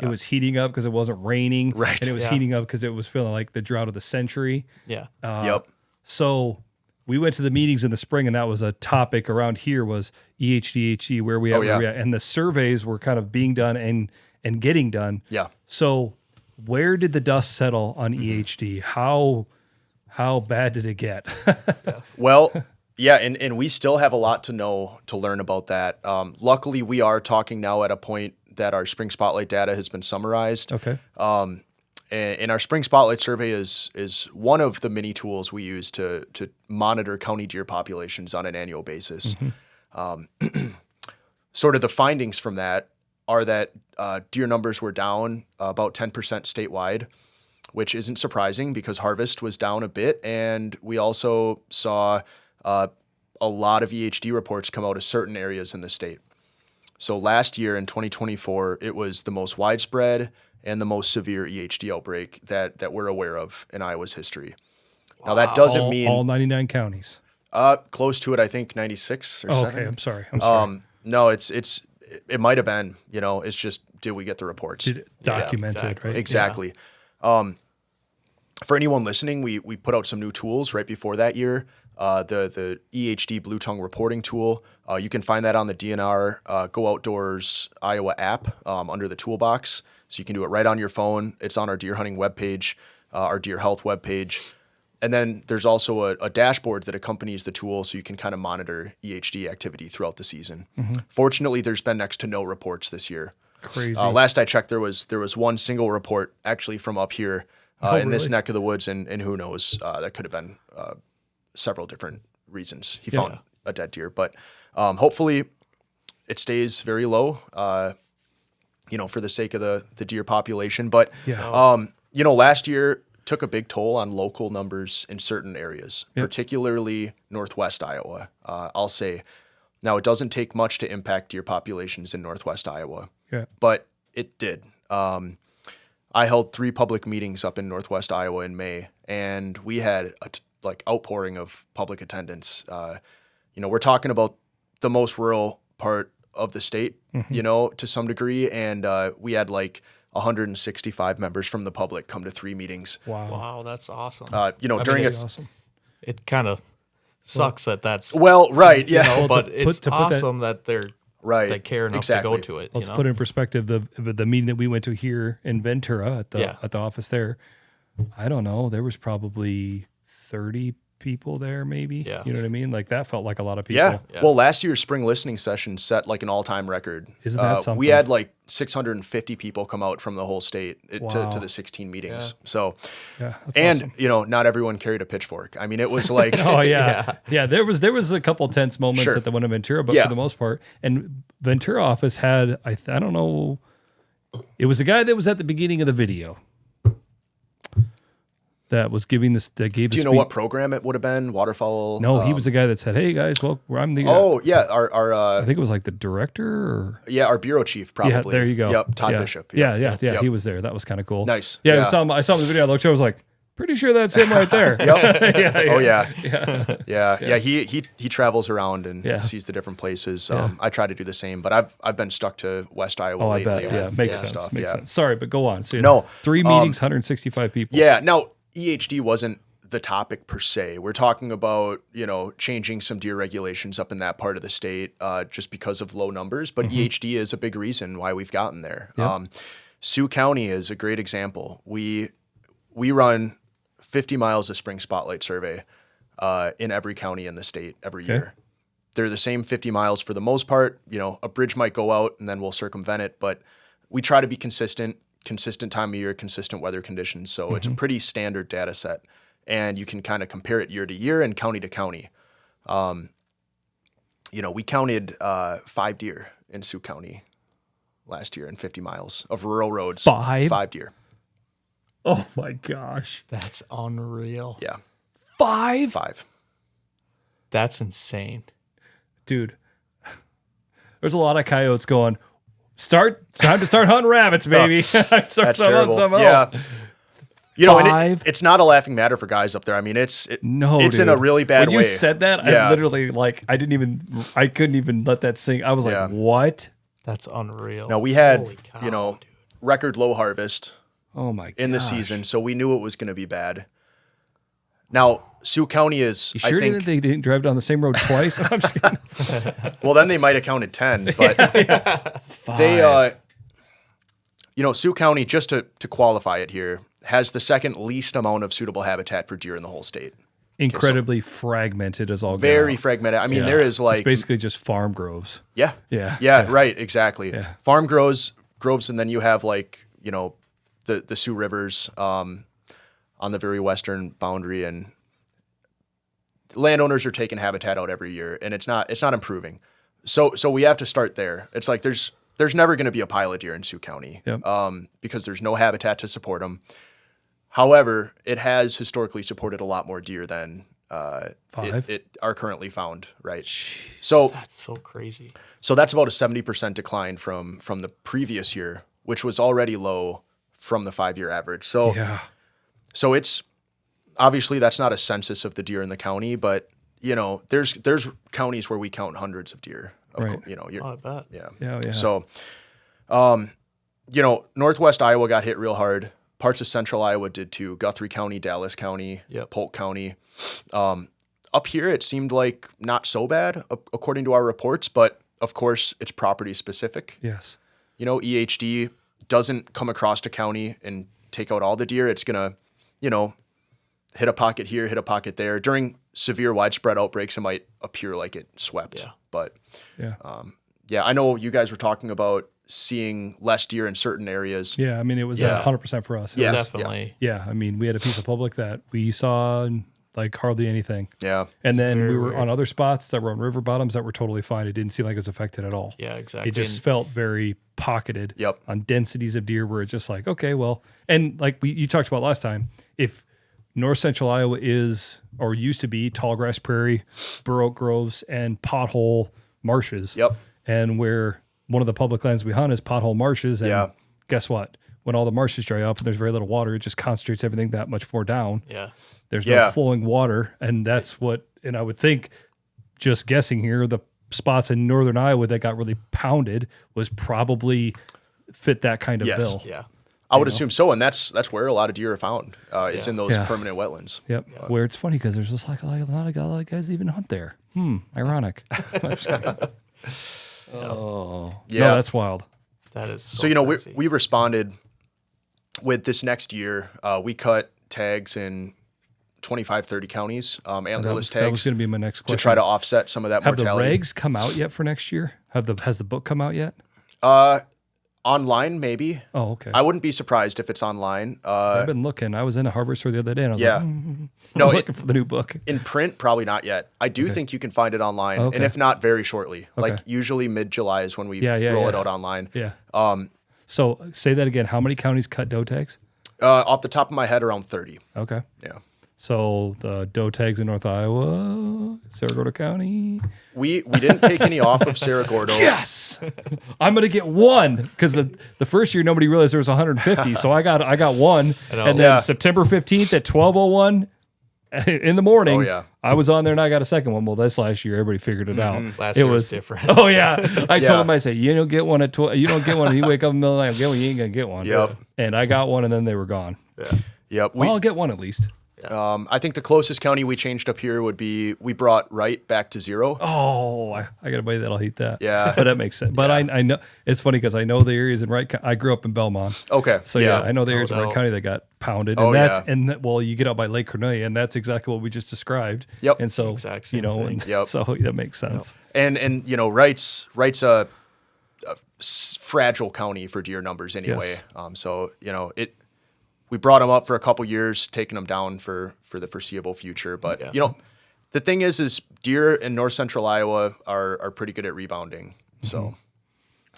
was heating up because it wasn't raining, right? And it was heating up because it was feeling like the drought of the century. Yeah. Yep. So we went to the meetings in the spring, and that was a topic around here was EHD, where we at, and the surveys were kind of being done and getting done. Yeah. So where did the dust settle on EHD? How bad did it get? Well, yeah, and we still have a lot to learn about that. Luckily, we are talking now at a point that our Spring Spotlight data has been summarized. Okay. And our Spring Spotlight survey is one of the many tools we use to monitor county deer populations on an annual basis. Sort of the findings from that are that deer numbers were down about 10% statewide, which isn't surprising because harvest was down a bit. And we also saw a lot of EHD reports come out of certain areas in the state. So last year in 2024, it was the most widespread and the most severe EHD outbreak that we're aware of in Iowa's history. Now that doesn't mean all 99 counties. Close to it, I think 96 or 7. Okay, I'm sorry. No, it might have been, it's just, did we get the reports? Documented, right? Exactly. For anyone listening, we put out some new tools right before that year. The EHD Blue Tongue reporting tool. You can find that on the DNR Go Outdoors Iowa app under the toolbox. So you can do it right on your phone. It's on our deer hunting webpage, our deer health webpage. And then there's also a dashboard that accompanies the tool so you can kind of monitor EHD activity throughout the season. Fortunately, there's been next to no reports this year. Crazy. Last I checked, there was one single report actually from up here in this neck of the woods, and who knows, that could have been several different reasons. He found a dead deer, but hopefully it stays very low, for the sake of the deer population. But, last year took a big toll on local numbers in certain areas, particularly Northwest Iowa, I'll say. Now, it doesn't take much to impact deer populations in Northwest Iowa, but it did. I held 3 public meetings up in Northwest Iowa in May, and we had outpouring of public attendance. We're talking about the most rural part of the state, to some degree, and we had 165 members from the public come to 3 meetings. Wow, that's awesome. During awesome. It kind of sucks that's right, but it's awesome that they're they care enough to go to it. Let's put it in perspective. The meeting that we went to here in Ventura at the office there, I don't know, there was probably 30 people there, maybe. Yeah. You know what I mean? That felt like a lot of people. Yeah. Well, last year's spring listening session set an all-time record. Isn't that something? We had 650 people come out from the whole state to the 16 meetings. Yeah. So, and awesome. Not everyone carried a pitchfork. I mean, it was oh yeah. There was a couple tense moments at the one in Ventura, but for the most part, and Ventura office had I don't know, it was a guy that was at the beginning of the video. That was giving this. That gave. Do you know what program it would have been? Waterfowl. No, he was the guy that said, "Hey guys, well, I'm the." Our. I think it was the director. Or our bureau chief probably. Yeah, there you go. Yep, Todd Bishop. Yeah. He was there. That was kind of cool. Nice. Yeah, I saw the video. I looked. I was like, pretty sure that's him right there. He travels around and sees the different places. I try to do the same, but I've been stuck to West Iowa lately. I bet. Yeah, makes sense. Stuff. Makes sense. Sorry, but go on. So 3 meetings, 165 people. Yeah. Now, EHD wasn't the topic per se. We're talking about, changing some deer regulations up in that part of the state just because of low numbers. But EHD is a big reason why we've gotten there. Yep. Sioux County is a great example. We run 50 miles of spring spotlight survey in every county in the state every year. They're the same 50 miles for the most part. A bridge might go out and then we'll circumvent it. But we try to be consistent time of year, consistent weather conditions. So it's a pretty standard data set. And you can kind of compare it year to year and county to county. We counted 5 deer in Sioux County last year in 50 miles of rural roads. 5 deer. Oh my gosh. That's unreal. Yeah. 5? 5. That's insane. Dude, there's a lot of coyotes going, time to start hunting rabbits, baby. That's terrible. Yeah. And it's not a laughing matter for guys up there. I mean, it's dude. in a really bad way. When you said that, I literally I couldn't even let that sink. I was like, what? That's unreal. Now we had, record low harvest. Oh my god. In the season, so we knew it was going to be bad. Now, Sioux County is, you sure that they didn't drive down the same road twice? I'm just kidding. Well, then they might have counted 10, but 5. They Sioux County, just to qualify it here, has the second least amount of suitable habitat for deer in the whole state. Incredibly fragmented as all get very out. Fragmented. I mean, there is it's basically just farm groves. Yeah. Right, exactly. Yeah. Farm groves, groves, and then you have like, you know, the Sioux Rivers on the very western boundary, and landowners are taking habitat out every year, and it's not improving. So we have to start there. It's like there's never going to be a pile of deer in Sioux County because there's no habitat to support them. However, it has historically supported a lot more deer than it are currently found, right? Jeez. So That's so crazy. So that's about a 70% decline from the previous year, which was already low from the 5-year average. So so it's obviously that's not a census of the deer in the county, but you know, there's counties where we count hundreds of deer. You know, I bet. Yeah. So, you know, Northwest Iowa got hit real hard. Parts of Central Iowa did too. Guthrie County, Dallas County, Polk County. Up here, it seemed like not so bad, according to our reports, but of course, it's property specific. Yes. You know, EHD doesn't come across the county and take out all the deer. It's going to, you know, hit a pocket here, hit a pocket there. During severe widespread outbreaks, it might appear like it swept. Yeah. But, I know you guys were talking about seeing less deer in certain areas. Yeah, I mean, it was 100% for us. Yes. Definitely. Yeah, I mean, we had a piece of public that we saw like hardly anything. Yeah. And then we very were weird. on other spots that were on river bottoms that were totally fine. It didn't seem like it was affected at all. Yeah, exactly. It just felt very pocketed Yep. on densities of deer where it's just like, okay, well, and like you talked about last time, if North Central Iowa is or used to be tall grass prairie, bur oak groves, and pothole marshes. Yep. And where one of the public lands we hunt is pothole marshes. And Yeah. guess what? When all the marshes dry up and there's very little water, it just concentrates everything that much more down. Yeah. There's no flowing water. And that's what, and I would think, just guessing here, the spots in northern Iowa that got really pounded was probably fit that kind of bill. Yeah. I would assume so, and that's where a lot of deer are found. Is in those Yeah. permanent wetlands. Yep. Where it's funny because there's just like a lot of guys even hunt there. Ironic. I'm just kidding. Oh, Yeah. No, that's wild. That is So you know, crazy. we responded with this next year. We cut tags in 25, 30 counties, antlerless That was tags, going to be my next to question. try to offset some of that Have mortality. the regs come out yet for next year? Has the book come out yet? Online, maybe. Oh, okay. I wouldn't be surprised if it's online. I've been looking. I was in a hardware store the other day, and I was Yeah. like, No, I'm looking for the new book. in print, probably not yet. I do think you can find it online, Okay. and if not, very shortly. Like Okay. usually mid-July is when we Yeah, roll it yeah. out online. Yeah. So say that again. How many counties cut doe tags? Off the top of my head, around 30. Okay. Yeah. So the doe tags in North Iowa, Saragordo County. We didn't take any off of Cerro Gordo. Yes, I'm gonna get one because the first year nobody realized there was 150, so I got one, know. and then Yeah. September 15th at 12:01 in the morning, Oh, yeah. I was on there and I got a second one. Well, this last year everybody figured it out. Last it year was different. Oh yeah, I Yeah. told him, I said, you don't get one at 12. You don't get one. You wake up in the middle of the night, get one. You ain't gonna get one. Yep. And I got one, and then they were gone. Yep. Well, I'll get one at least. I think the closest county we changed up here would be, we brought Wright back to 0. Oh, I got a buddy that'll hate that. Yeah. But that makes sense. But I know it's funny because I know the areas in Wright. I grew up in Belmont. Okay. So yeah, I know the areas in Wright doubt. County that got pounded. Oh, And that's yeah. well, you get out by Lake Cornelia, and that's exactly what we just described. Yep. And so Exact same thing. and Yep. so that makes sense. And you know, Wright's a fragile county for deer numbers anyway. Yes. So you know, we brought them up for a couple years, taking them down for the foreseeable future. But you know, the thing is deer in north central Iowa are pretty good at rebounding. So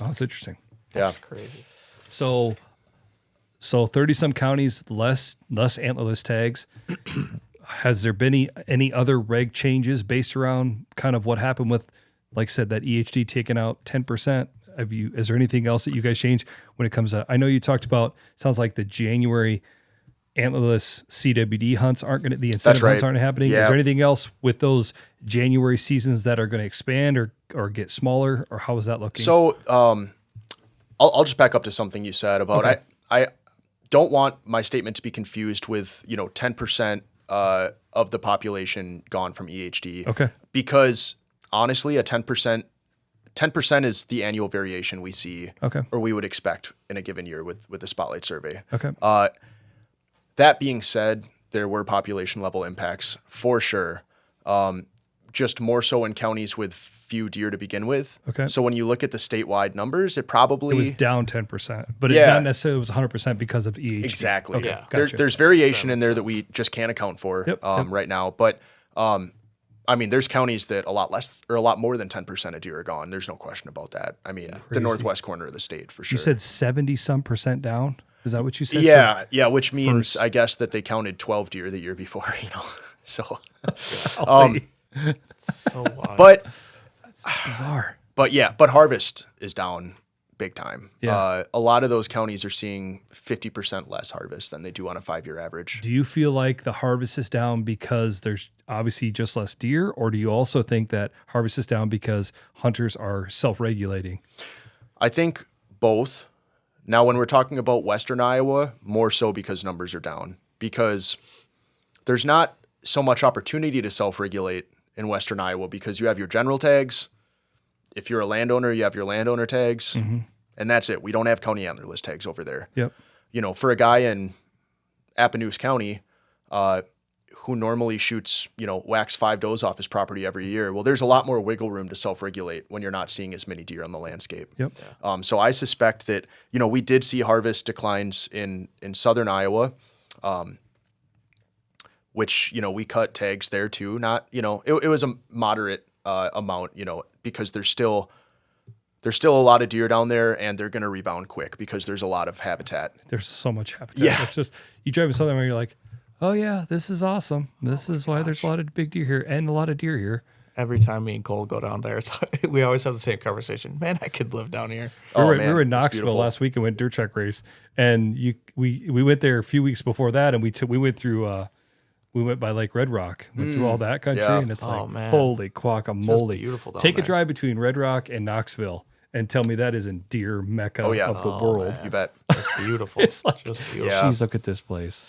Oh, that's interesting. That's crazy. So 30 some counties, less antlerless tags. Has there been any other reg changes based around kind of what happened with, like I said, that EHD taking out 10%? Is there anything else that you guys changed when it comes to, I know you talked about, sounds like the January antlerless CWD hunts aren't going to, the incentive hunts right. aren't happening. Yeah. Is there anything else with those January seasons that are going to expand or get smaller, or how is that looking? So I'll just back up to something you said about I don't want my statement to be confused with 10% of the population gone from EHD. Okay. Because honestly, a 10% is the annual variation we see, or we would expect in a given year with the Spotlight survey. Okay. That being said, there were population level impacts for sure. just more so in counties with few deer to begin with. Okay. So when you look at the statewide numbers, it It was down 10%, but it Yeah. not necessarily was 100% because of EHD. exactly. Okay, Yeah. gotcha. There's variation That in makes there that sense. we just can't account for Yep, yep. right now. But I mean, there's counties that a lot less or a lot more than 10% of deer are gone. There's no question about that. I mean, the Crazy. northwest corner of the state for sure. You said 70-some% down? Is that what you said? yeah, which means first- I guess that they counted 12 deer the year before, So, Golly. So wild. but Bizarre. but harvest is down big time. Yeah. A lot of those counties are seeing 50% less harvest than they do on a 5-year average. Do you feel like the harvest is down because there's obviously just less deer, or do you also think that harvest is down because hunters are self-regulating? I think both. Now, when we're talking about Western Iowa, more so because numbers are down, because there's not so much opportunity to self-regulate in Western Iowa because you have your general tags. If you're a landowner, you have your landowner tags, and that's it. We don't have county antler list tags over there. Yep. For a guy in Appanoose County who normally shoots, whacks 5 does off his property every year, well, there's a lot more wiggle room to self-regulate when you're not seeing as many deer on the landscape. Yep. So I suspect that, we did see harvest declines in southern Iowa, which, we cut tags there too. Not, it was a moderate amount, because there's still a lot of deer down there, and they're going to rebound quick because there's a lot of habitat. There's so much habitat. Yeah. It's just, you drive in Southern where you're like, oh yeah, this is awesome. This is why there's a lot of big deer here and a lot of deer here. Every time me and Cole go down there, we always have the same conversation. Man, I could live down here. We were man, in it's Knoxville beautiful. last week and went dirt track race, and we went there a few weeks before that, and we went through we went by Lake Red Rock, went through all that country, yeah. and it's Oh, like man. holy guacamole! beautiful down Take a there. drive between Red Rock and Knoxville, and tell me that isn't deer mecca yeah. of the world. You bet. It's beautiful. It's like- just beautiful. Yeah. Jeez, look at this place.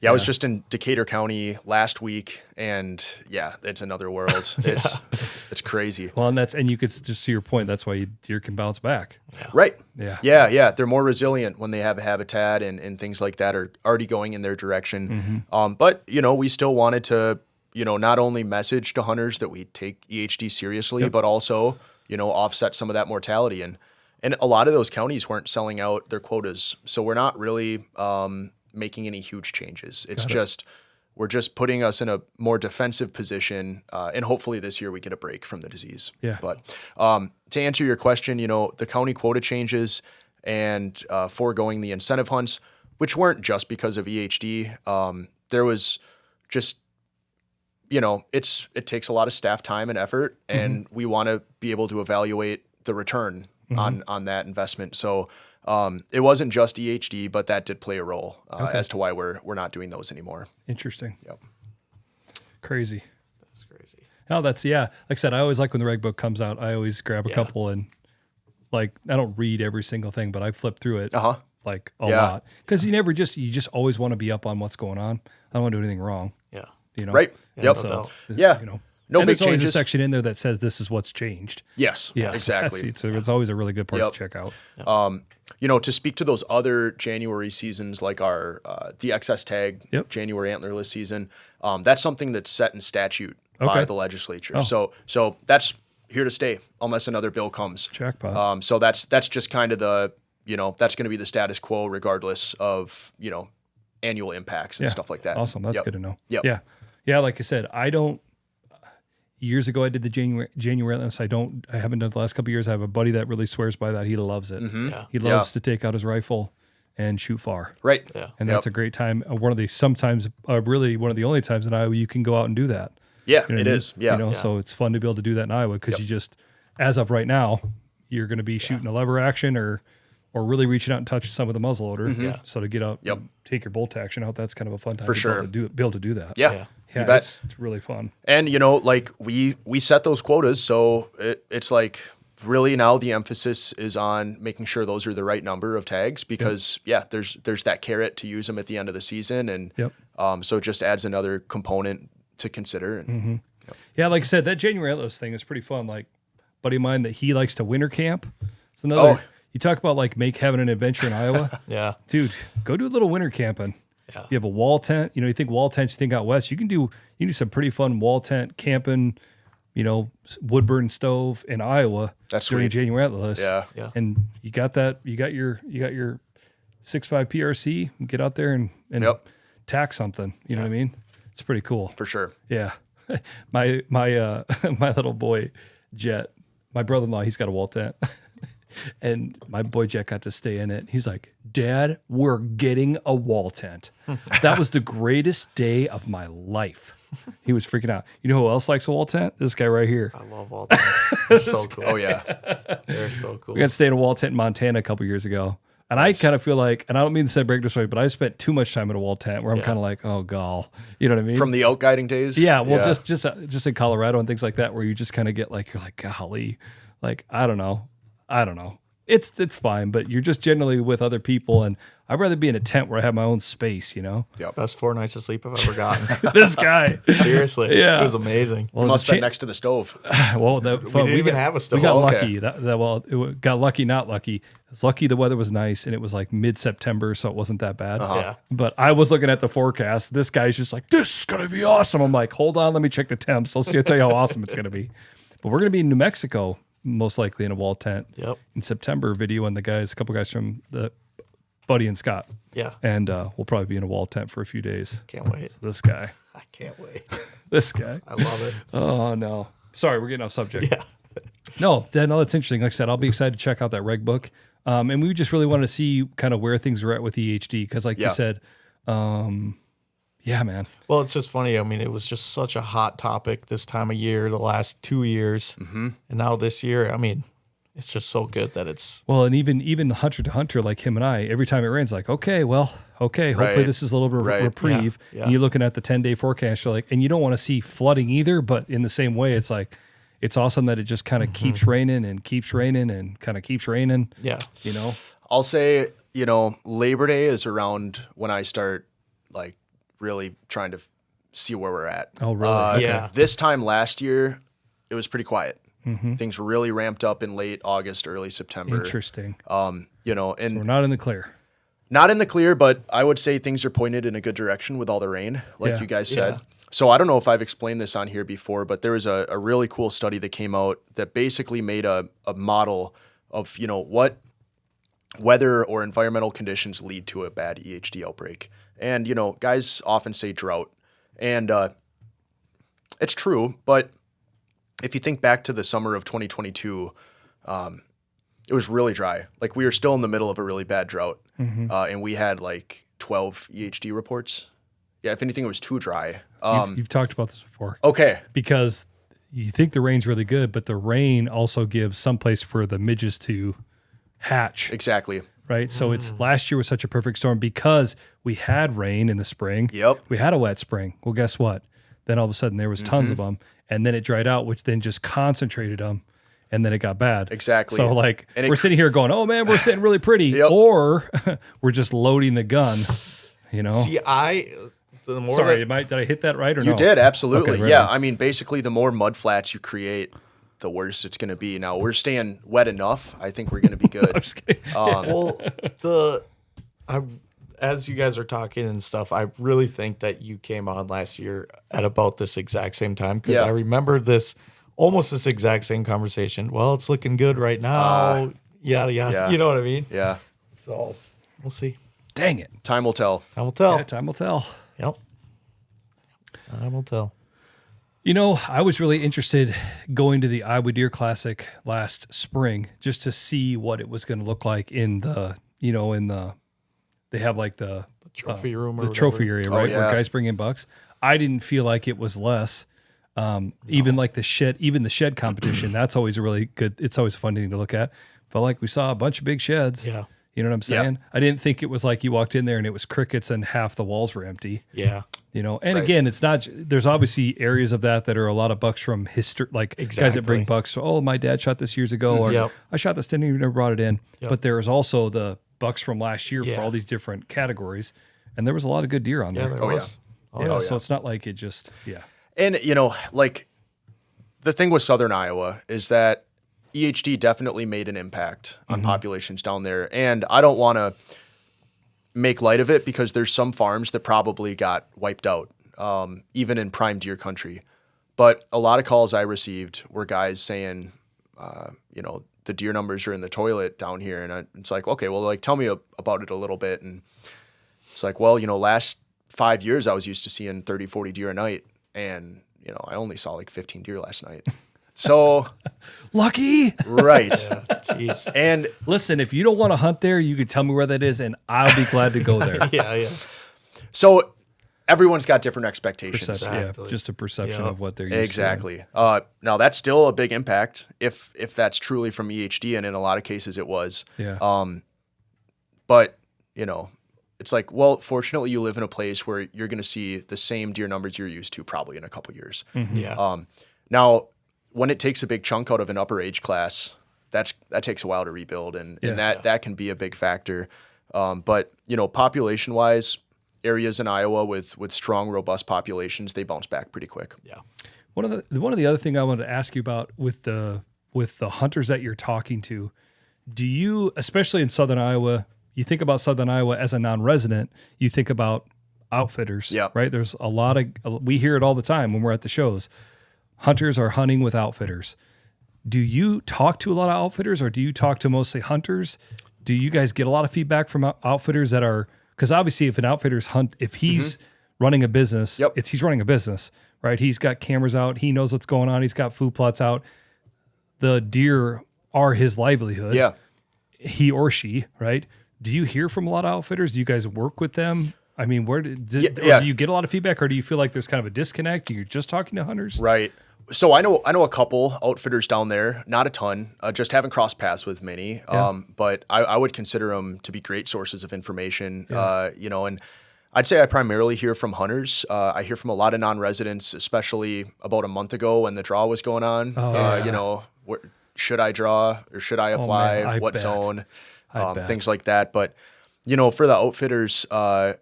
Yeah, I was just in Decatur County last week, and yeah, it's another world. It's crazy. Well, and you could just see your point. That's why deer can bounce back. Right. Yeah. Yeah. They're more resilient when they have a habitat and things like that are already going in their direction. But, we still wanted to, not only message to hunters that we take EHD seriously, but also, offset some of that mortality. And a lot of those counties weren't selling out their quotas. So we're not really making any huge changes. It's we're just putting us in a more defensive position, and hopefully this year we get a break from the disease. Yeah. But to answer your question, the county quota changes and foregoing the incentive hunts, which weren't just because of EHD. There was just, it takes a lot of staff time and effort, and we want to be able to evaluate the return on that investment. So it wasn't just EHD, but that did play a role as to why we're not doing those anymore. Interesting. Yep. Crazy. That's crazy. Oh, that's Like I said, I always like when the reg book comes out. I always grab a couple and I don't read every single thing, but I flip through it like a lot because you just always want to be up on what's going on. I don't want to do anything wrong. Yeah. Right. Yep. So Yeah. No and big there's always a changes. section in there that says this is what's changed. Yes. Yeah, Exactly. It's always a really good part to check out. To speak to those other January seasons, like our the XS tag January antlerless season, that's something that's set in statute by the legislature. So that's here to stay unless another bill comes. Jackpot. So that's just kind of the that's going to be the status quo regardless of annual impacts and stuff like that. Awesome. That's Yep. good to know. Yep. Yeah. Like I said, years ago I did the January antlerless. I haven't done it the last couple of years. I have a buddy that really swears by that. He loves it. Yeah. He loves to take out his rifle and shoot far. Right. Yeah. And that's a great time. One of the only times in Iowa you can go out and do that. Yeah, You know it what I mean? is. Yeah. So it's fun to be able to do that in Iowa because you just, as of right now, you're going to be shooting a lever action or really reaching out and touching some of the muzzleloader. So to get out, and take your bolt action out, that's kind of a fun time For to sure. be able to do that. Yeah. Yeah, You bet. it's really fun. And like we set those quotas, so it's like really now the emphasis is on making sure those are the right number of tags because there's that carrot to use them at the end of the season, and so it just adds another component to consider. And, Yeah, like I said, that January antlerless thing is pretty fun. Like, buddy of mine that he likes to winter camp. It's another. You talk about like having an adventure in Iowa. Yeah. Dude, go do a little winter camping. Yeah. You have a wall tent. You think wall tents, you think out west. You can do some pretty fun wall tent camping wood burn stove in Iowa That's during sweet. January Atlas. Yeah. And you got your 6.5 PRC, get out there and Yep. tack something. You know what I mean? It's pretty cool. For sure. Yeah. my my little boy Jet, my brother-in-law, he's got a wall tent. And my boy Jet got to stay in it. He's like, Dad, we're getting a wall tent. That was the greatest day of my life. He was freaking out. You know who else likes a wall tent? This guy right here. I love wall tents. They're so cool. Oh yeah. They're so cool. We got to stay in a wall tent in Montana a couple years ago. And I kind of feel like, and I don't mean to say break this way, but I spent too much time in a wall tent where I'm kind of like, oh, gall. You know what I mean? From the out guiding days. Yeah, well, just in Colorado and things like that, where you just kind of get like, you're like, golly, like I don't know. It's fine, but you're just generally with other people, and I'd rather be in a tent where I have my own space. Yep. Best 4 nights of sleep I've ever gotten. This guy, Seriously, Yeah. it was amazing. well, Must have been next to the stove. well, We didn't even have a stove. We got Okay. lucky. Got lucky, not lucky. It was lucky the weather was nice, and it was like mid-September, so it wasn't that bad. Yeah. But I was looking at the forecast. This guy's just like, this is going to be awesome. I'm like, hold on, let me check the temps. I'll tell you how awesome it's going to be. But we're going to be in New Mexico, most likely in a wall tent Yep. in September, videoing a couple guys from the Buddy and Scott. Yeah. And we'll probably be in a wall tent for a few days. Can't wait. This guy. I can't wait. This guy. I love it. Oh, no. Sorry, we're getting off subject. Yeah. No, that's interesting. Like I said, I'll be excited to check out that reg book. And we just really wanted to see kind of where things are at with EHD. Because like you said, yeah, man. Well, it's just funny. I mean, it was just such a hot topic this time of year, the last 2 years. Mm-hmm. And now this year, I mean, it's just so good that it's... Well, and even hunter to hunter like him and I, every time it rains, like, okay, hopefully Right. this is a little bit of Right. reprieve. Yeah. And you're looking at the 10-day forecast, you're like, and you don't want to see flooding either, but in the same way, it's like, it's awesome that it just kind of keeps raining and kind of keeps raining. Yeah. You know? I'll say, Labor Day is around when I start like really trying to see where we're at. Oh, really? Yeah. This time last year, it was pretty quiet. Things really ramped up in late August, early September. Interesting. And We're not in the clear. not in the clear, but I would say things are pointed in a good direction with all the rain, like Yeah. you guys said. Yeah. So I don't know if I've explained this on here before, but there was a really cool study that came out that basically made a model of, what weather or environmental conditions lead to a bad EHD outbreak. And, guys often say drought. And it's true, but if you think back to the summer of 2022, it was really dry. Like we were still in the middle of a really bad drought. And we had like 12 EHD reports. Yeah, if anything, it was too dry. You've talked about this before. Okay. Because you think the rain's really good, but the rain also gives some place for the midges to hatch, Exactly. right? So it's last year was such a perfect storm because we had rain in the spring. Yep. We had a wet spring. Well, guess what? Then all of a sudden there was tons of them, and then it dried out, which then just concentrated them, and then it got bad. Exactly. So like And it we're sitting here going, "Oh man, we're sitting really pretty," Yep. or we're just loading the gun. See, the more Sorry, that, did I hit that right or You no? did, absolutely. Okay, right yeah. on. I mean, basically, the more mud flats you create, the worse it's going to be. Now, we're staying wet enough. I think we're going to be good. I'm just kidding. well, as you guys are talking and stuff, I really think that you came on last year at about this exact same time because Yeah. I remember almost this exact same conversation. Well, it's looking good right now. Yada yada. yeah. You know what I mean? Yeah. So we'll see. Dang it. Time will tell. Time will tell. Yeah, time will tell. Yep. Time will tell. I was really interested going to the Iowa Deer Classic last spring just to see what it was going to look like in the, they have like the Trophy room or the whatever. trophy area, right? yeah. Where guys bring in bucks. I didn't feel like it was less. Even like the shed competition, that's always a really good, it's always a fun thing to look at. Felt like we saw a bunch of big sheds. Yeah. You know what I'm saying? I didn't think it was like you walked in there and it was crickets and half the walls were empty. Yeah. And Right. again, it's not. There's obviously areas of that are a lot of bucks from history, like guys that bring Exactly. bucks. Oh, my dad shot this years ago, or Yep. I shot this, didn't even never brought it in. Yep. But there is also the bucks from last year for Yeah. all these different categories, and there was a lot of good deer on Yeah, there. there Oh, yeah. was. Yeah, so it's not like it just And, like the thing with Southern Iowa is that EHD definitely made an impact on populations down there. And I don't want to make light of it because there's some farms that probably got wiped out, even in prime deer country. But a lot of calls I received were guys saying, the deer numbers are in the toilet down here. And it's like, okay, well, like, tell me about it a little bit. And it's like, well, last 5 years I was used to seeing 30, 40 deer a night. And, I only saw like 15 deer last night. So lucky. Right. Yeah, jeez. And listen, if you don't want to hunt there, you could tell me where that is and I'll be glad to go there. Yeah. so everyone's got different expectations. Exactly. Yeah, just a perception Yeah. of what they're used Exactly. Now that's still a big impact if that's truly from EHD, and in a lot of cases it was. to. Yeah. But it's like, well, fortunately you live in a place where you're going to see the same deer numbers you're used to probably in a couple years. Yeah. Now, when it takes a big chunk out of an upper age class, that takes a while to rebuild, and that can be a big factor. But population wise, areas in Iowa with strong, robust populations, they bounce back pretty quick. Yeah. One of the other thing I wanted to ask you about with the hunters that you're talking to, do you, especially in Southern Iowa, you think about Southern Iowa as a non-resident, you think about outfitters, right? There's a lot of, we hear it all the time when we're at the shows. Hunters are hunting with outfitters. Do you talk to a lot of outfitters, or do you talk to mostly hunters? Do you guys get a lot of feedback from outfitters that are, because obviously if an outfitter's if he's running a business, he's running a business, right? He's got cameras out. He knows what's going on. He's got food plots out. The deer are his livelihood. Yeah. He or she, right? Do you hear from a lot of outfitters? Do you guys work with them? I mean, or do you get a lot of feedback, or do you feel like there's kind of a disconnect? You're just talking to hunters? Right. So I know a couple outfitters down there, not a ton, just haven't crossed paths with many. But I would consider them to be great sources of information, and I'd say I primarily hear from hunters. I hear from a lot of non-residents, especially about a month ago when the draw was going on. Should I draw or should I apply? Man, what bet. zone? bet. Things like that. But, for the outfitters, I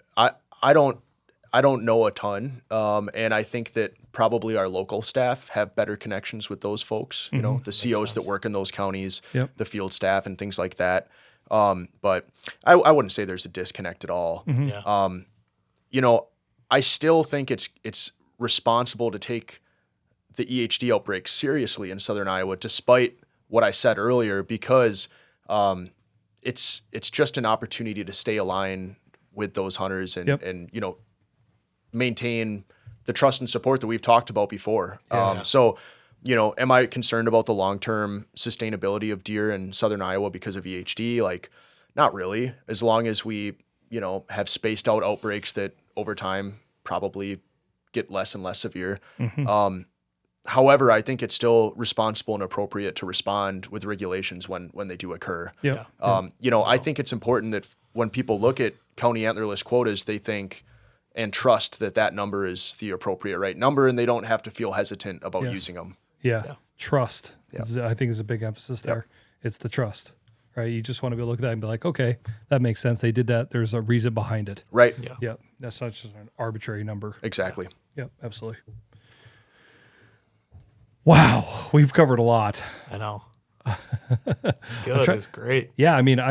don't know a ton. And I think that probably our local staff have better connections with those folks, the COs that work in those counties, the field staff and things like that. But I wouldn't say there's a disconnect at all. Yeah. I still think it's responsible to take the EHD outbreak seriously in Southern Iowa, despite what I said earlier, because it's just an opportunity to stay aligned with those hunters and maintain the trust and support that we've talked about before. So, am I concerned about the long-term sustainability of deer in Southern Iowa because of EHD? Like, not really, as long as we, have spaced out outbreaks that over time probably get less and less severe. However, I think it's still responsible and appropriate to respond with regulations when they do occur. I think it's important that when people look at county antlerless quotas, they think and trust that number is the appropriate right number, and they don't have to feel hesitant about using them. Trust. I think is a big emphasis there. It's the trust, right? You just want to be able to look at that and be like, okay, that makes sense. They did that. There's a reason behind it. Right. Yeah. That's not just an arbitrary number. Exactly. Yep, absolutely. Wow, we've covered a lot. I know. Good. It was great. Yeah, I mean,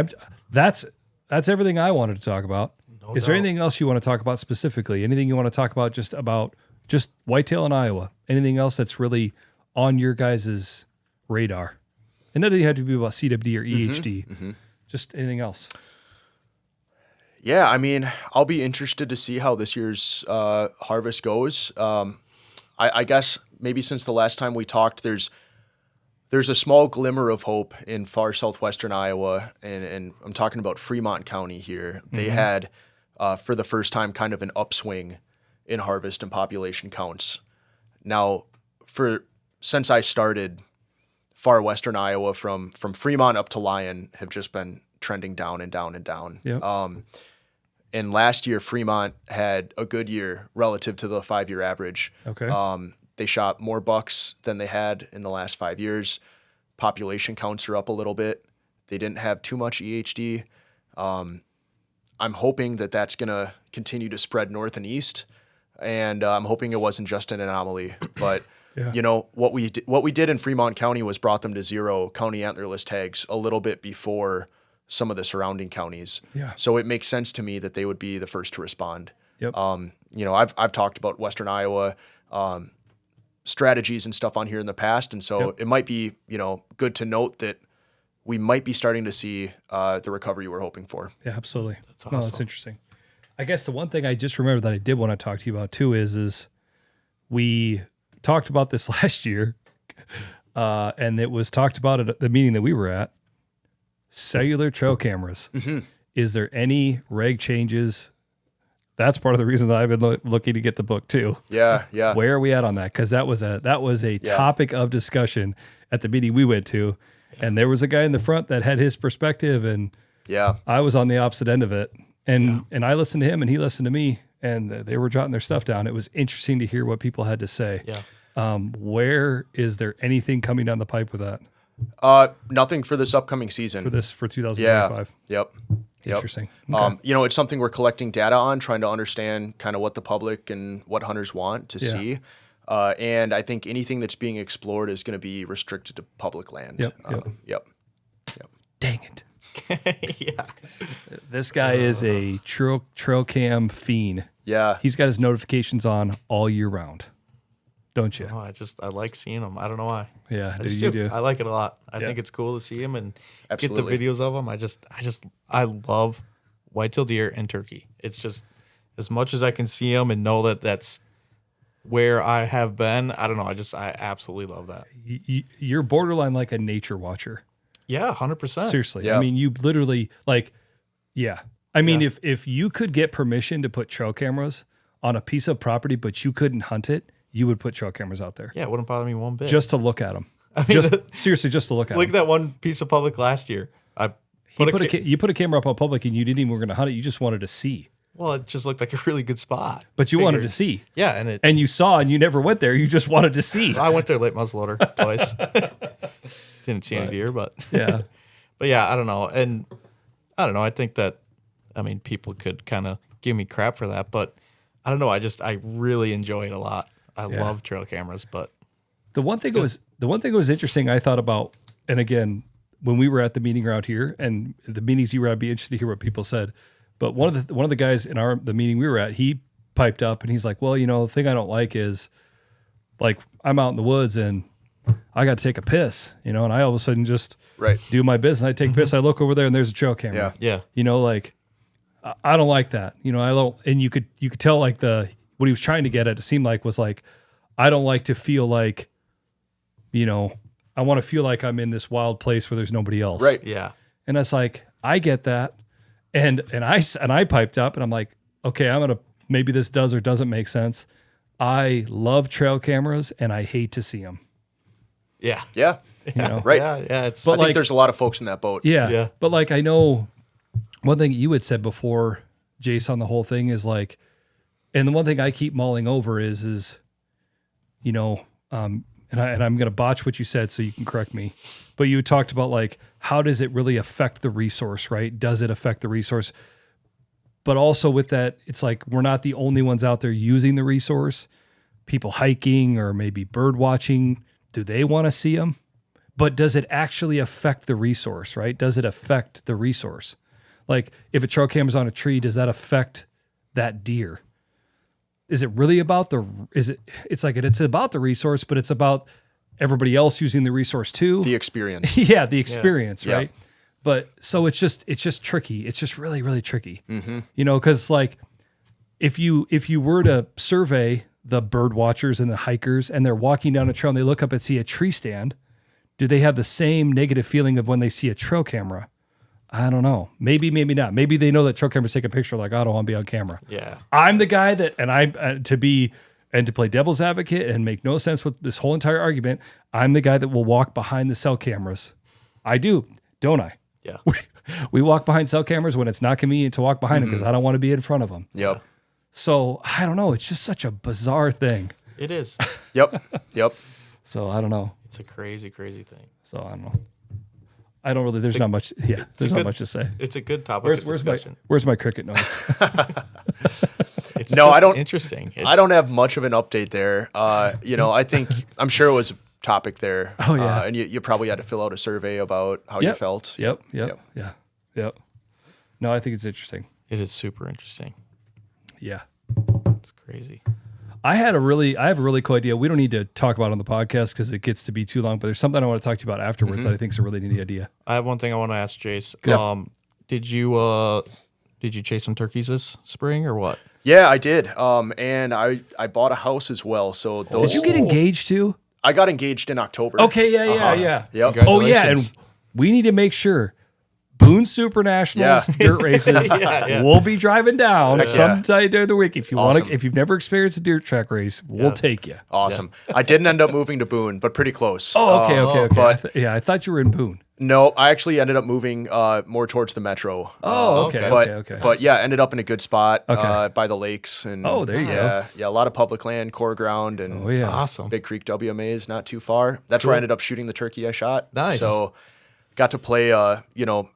that's everything I wanted to talk about. No Is there doubt. anything else you want to talk about specifically? Anything you want to talk about just whitetail in Iowa? Anything else that's really on your guys' radar? And that doesn't have to be about CWD or EHD. Just anything else. Yeah, I mean, I'll be interested to see how this year's harvest goes. I guess maybe since the last time we talked, there's a small glimmer of hope in far southwestern Iowa, and I'm talking about Fremont County here. They had, for the first time, kind of an upswing in harvest and population counts. Now, since I started, far western Iowa from Fremont up to Lyon have just been trending down and down and down. Yep. And last year, Fremont had a good year relative to the 5-year average. Okay. They shot more bucks than they had in the last 5 years. Population counts are up a little bit. They didn't have too much EHD. I'm hoping that that's going to continue to spread north and east, and I'm hoping it wasn't just an anomaly. But what we did in Fremont County was brought them to 0 county antlerless tags a little bit before some of the surrounding counties. Yeah. So it makes sense to me that they would be the first to respond. Yep. I've talked about Western Iowa. strategies and stuff on here in the past. And so it might be, good to note that we might be starting to see the recovery we're hoping for. Yeah, absolutely. That's awesome. No, that's interesting. I guess the one thing I just remembered that I did want to talk to you about too is we talked about this last year, and it was talked about at the meeting that we were at. Cellular trail cameras. Mm-hmm. Is there any reg changes? That's part of the reason that I've been looking to get the book too. Yeah, yeah. Where are we at on that? Because that was a topic of discussion at the meeting we went to, and there was a guy in the front that had his perspective, and I was on the opposite end of it, and I listened to him, and he listened to me, and they were jotting their stuff down. It was interesting to hear what people had to say. Yeah. Where is there anything coming down the pipe with that? Nothing for this upcoming season. For 2025. Yep. Interesting. Okay. It's something we're collecting data on, trying to understand kind of what the public and what hunters want to see. And I think anything that's being explored is going to be restricted to public land. Yep. Dang it. Yeah. This guy is a trail cam fiend. Yeah. He's got his notifications on all year round. Don't you? Oh, I like seeing them. I don't know why. Yeah, you do. I like it a lot. I think it's cool to see them and get the videos of them. I love whitetail deer and turkey. It's just as much as I can see them and know that that's where I have been. I don't know. I absolutely love that. You're borderline like a nature watcher. Yeah, 100%. Seriously. Yeah. I mean, you literally I mean, if you could get permission to put trail cameras on a piece of property, but you couldn't hunt it, you would put trail cameras out there. Yeah, it wouldn't bother me one bit. Just to look at them. Seriously, just to look at them. Like that one piece of public last year. You put a camera up on public and you didn't even were going to hunt it. You just wanted to see. Well, it just looked like a really good spot. But you wanted to see. Yeah, and you saw and you never went there. You just wanted to see. I went there late muzzleloader twice. Didn't see any deer, but yeah. But yeah, I don't know. And I don't know. I think that, people could kind of give me crap for that, but I don't know. I really enjoy it a lot. I love trail cameras, but the one thing that was interesting I thought about, and again, when we were at the meeting around here and the meetings you were at, I'd be interested to hear what people said. But one of the guys in the meeting we were at, he piped up and he's like, well, the thing I don't like is like I'm out in the woods and I got to take a piss, and I all of a sudden just do my business. I take a piss. I look over there and there's a trail camera. Yeah. Like I don't like that. I don't, and you could tell like what he was trying to get at, it seemed like was like, I don't like to feel like, I want to feel like I'm in this wild place where there's nobody else. Right. Yeah. And it's like, I get that. And I piped up and I'm like, okay, maybe this does or doesn't make sense. I love trail cameras and I hate to see them. Yeah. Yeah. Right. Yeah. I think there's a lot of folks in that boat. Yeah. But like, I know one thing you had said before, Jace, on the whole thing is like, and the one thing I keep mulling over is and I'm going to botch what you said, so you can correct me, but you talked about like, how does it really affect the resource, right? Does it affect the resource? But also with that, it's like, we're not the only ones out there using the resource. People hiking or maybe bird watching, do they want to see them? But does it actually affect the resource, right? Does it affect the resource? Like if a trail camera's on a tree, does that affect that deer? Is it really about it's about the resource, but it's about everybody else using the resource too. The experience. Yeah. The experience. Yeah. Right. But so it's just tricky. It's just really, really tricky, Mm-hmm. Cause like if you were to survey the bird watchers and the hikers and they're walking down a trail and they look up and see a tree stand, do they have the same negative feeling of when they see a trail camera? I don't know. Maybe not. Maybe they know that trail cameras take a picture like, I don't want to be on camera. Yeah. I'm the guy that, and to play devil's advocate and make no sense with this whole entire argument, I'm the guy that will walk behind the cell cameras. I do, don't I? Yeah. We walk behind cell cameras when it's not convenient to walk behind them because I don't want to be in front of them. Yep. So I don't know. It's just such a bizarre thing. It is. Yep. So I don't know. It's a crazy, crazy thing. So I don't know. I don't really. There's not much. Yeah, there's not much to say. It's a good topic of discussion. Where's my cricket noise? It's No, just I don't. Interesting. I don't have much of an update there. I think I'm sure it was a topic there. Oh yeah. And you probably had to fill out a survey about how you felt. Yep. No, I think it's interesting. It is super interesting. Yeah. It's crazy. I have a really cool idea. We don't need to talk about it on the podcast because it gets to be too long, but there's something I want to talk to you about afterwards that I think is a really neat idea. I have one thing I want to ask Jace. Yeah. Did you chase some turkeys this spring or what? Yeah, I did. And I bought a house as well. So those, Did you get engaged too? I got engaged in October. Okay, yeah. Yep. Oh yeah, and we need to make sure Boone Super Nationals dirt races. We'll be driving down sometime during the week. If you want to, if you've never experienced a dirt track race, we'll take you. Awesome. I didn't end up moving to Boone, but pretty close. Oh, okay. But I thought you were in Boone. no, I actually ended up moving more towards the metro. Oh, okay. But yeah, ended up in a good spot Okay. by the lakes. And Oh, there you go. Yeah, a lot of public land, core ground, and Oh yeah. Awesome. Big Creek WMAs not too far. That's where I ended up shooting the turkey I shot. Nice. So got to play,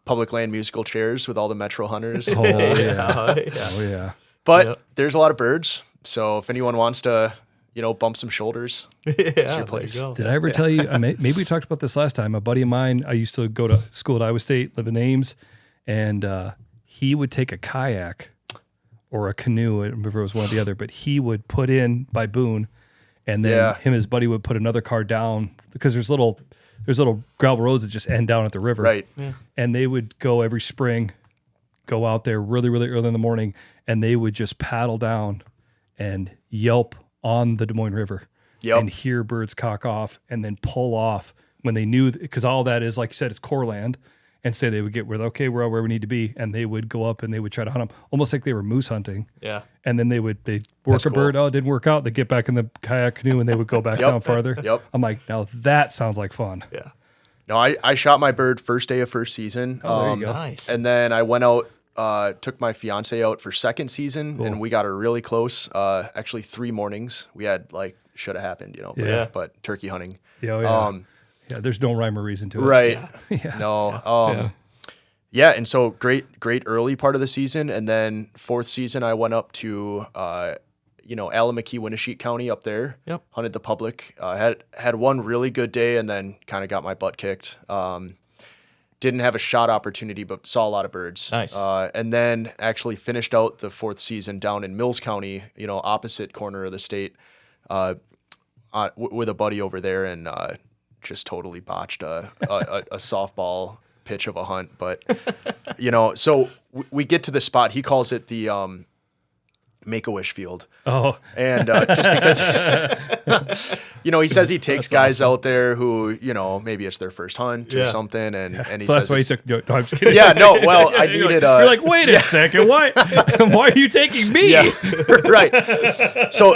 public land musical chairs with all the metro hunters. Oh yeah. Oh yeah. But there's a lot of birds. So if anyone wants to, bump some shoulders, it's your place. Did I ever tell you? Maybe we talked about this last time. A buddy of mine, I used to go to school at Iowa State, live in Ames, and he would take a kayak or a canoe. I don't remember it was one or the other, but he would put in by Boone, and then him and his buddy would put another car down because there's little gravel roads that just end down at the river. Right. Yeah. And they would go every spring, go out there really, really early in the morning, and they would just paddle down and yelp on the Des Moines River and hear birds cock off and then pull off when they knew, because all that is, like you said, it's core land. And say they would get we're where we need to be, and they would go up and they would try to hunt them, almost like they were moose hunting. Yeah. And then they'd work a bird. Oh, it didn't work out. They get back in the kayak canoe and they would go back down farther. Yep. I'm like, now that sounds like fun. Yeah. No, I shot my bird first day of first season. Oh, there you go. Nice. And then I went out, took my fiance out for second season, and we got her really close. Actually, 3 mornings. We had should have happened, but turkey hunting. Yeah. Yeah, there's no rhyme or reason to it. Right. Yeah. No. Yeah, and so great early part of the season, and then 4th season I went up to Allamakee, Winnesheet County up there. Yep. Hunted the public. Had one really good day, and then kind of got my butt kicked. Didn't have a shot opportunity, but saw a lot of birds. Nice. And then actually finished out the 4th season down in Mills County, opposite corner of the state, with a buddy over there, and just totally botched a softball pitch of a hunt. But so we get to the spot. He calls it the Make-A-Wish field. Oh. And just because he says he takes guys out there who maybe it's their first hunt or something, and he so says that's why he took. No, I'm just kidding. Yeah, no. Well, I needed. You're like, wait a second. Why are you taking me? Yeah, right. So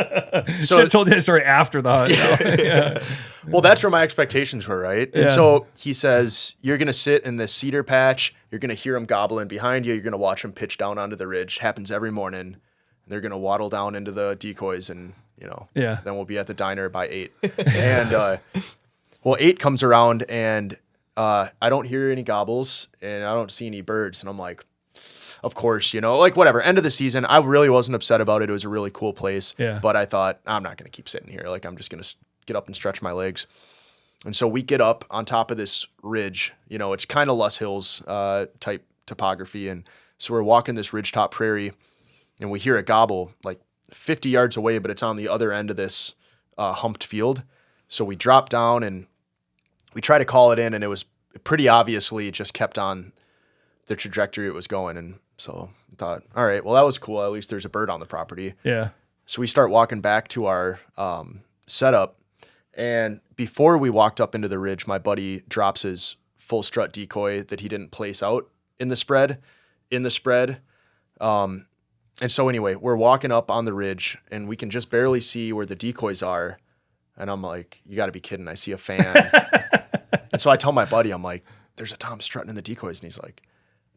should have told that story after the hunt. Well, that's where my expectations were, right? Yeah. And so he says, you're going to sit in this cedar patch. You're going to hear them gobbling behind you. You're going to watch them pitch down onto the ridge. Happens every morning. And they're going to waddle down into the decoys, and, then we'll be at the diner by 8. And, 8 comes around, and I don't hear any gobbles, and I don't see any birds. And I'm like, of course, whatever. End of the season, I really wasn't upset about it. It was a really cool place. Yeah. But I thought, I'm not going to keep sitting here. I'm just going to get up and stretch my legs. And so we get up on top of this ridge. It's kind of Luss Hills type topography. And so we're walking this ridgetop prairie, and we hear a gobble 50 yards away, but it's on the other end of this humped field. So we drop down and we try to call it in, and it was pretty obviously just kept on the trajectory it was going. And so I thought, all right, well, that was cool. At least there's a bird on the property. Yeah. So we start walking back to our setup. And before we walked up into the ridge, my buddy drops his full strut decoy that he didn't place out in the spread. And so anyway, we're walking up on the ridge, and we can just barely see where the decoys are. And I'm like, you got to be kidding. I see a fan. And so I tell my buddy, I'm like, there's a tom strutting in the decoys. And he's like,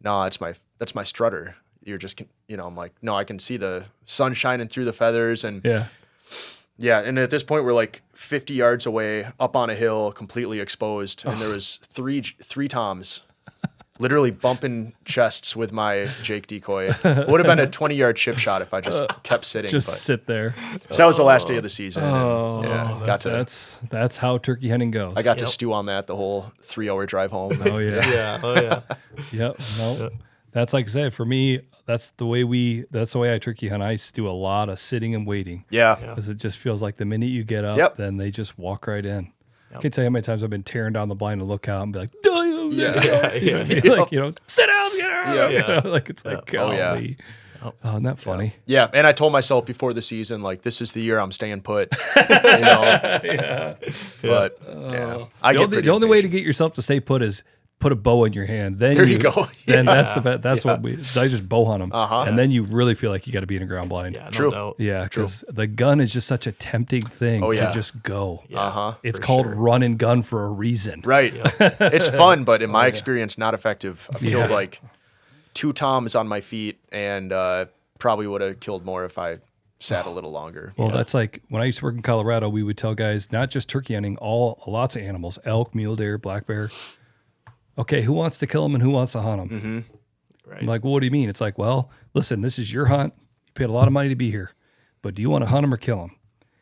no, that's my strutter. You're just, I'm like, no, I can see the sun shining through the feathers. And yeah. And at this point, we're 50 yards away, up on a hill, completely exposed. And there was three toms literally bumping chests with my Jake decoy. It would have been a 20-yard chip shot if I just kept sitting. Sit there. So that was the last day of the season. Oh, and, that's how turkey hunting goes. I got to stew on that the whole 3-hour drive home. Oh yeah. Yeah. Oh yeah. Yep. No. That's like I said, for me, that's the way I turkey hunt. I do a lot of sitting and waiting. Yeah. Because it just feels like the minute you get up, Yep. then they just walk right in. I can't tell you how many times I've been tearing down the blind to look out and be like, like, sit down, get out. Yeah. Like it's like, golly. Oh, isn't that funny? Yeah. And I told myself before the season, like, this is the year I'm staying put. But The only way to get yourself to stay put is put a bow in your hand. Then there you go. Then that's the best. That's what I just bow hunt them. Uh-huh. And then you really feel like you got to be in a ground blind. Yeah, no True. doubt. Yeah, because the gun is just such a tempting thing to just go. Uh-huh. It's called run and gun for a reason. Right. It's fun, but in my experience, not effective. I've killed like 2 toms on my feet and probably would have killed more if I sat a little longer. Well, that's like when I used to work in Colorado, we would tell guys not just turkey hunting, lots of animals, elk, mule deer, black bear. Okay, who wants to kill them and who wants to hunt them? Mm-hmm. Right. I'm like, well, what do you mean? It's like, well, listen, this is your hunt. You paid a lot of money to be here, but do you want to hunt them or kill them?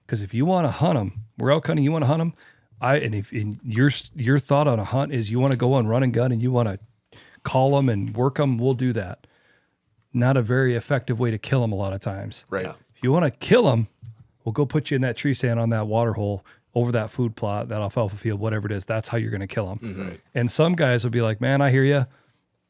Because if you want to hunt them, we're elk hunting. You want to hunt them. If your thought on a hunt is you want to go on run and gun and you want to call them and work them, we'll do that. Not a very effective way to kill them a lot of times. Right. Yeah. If you want to kill them, we'll go put you in that tree stand on that water hole over that food plot, that alfalfa field, whatever it is. That's how you're going to kill them. Mm-hmm. Right. And some guys will be like, man, I hear you.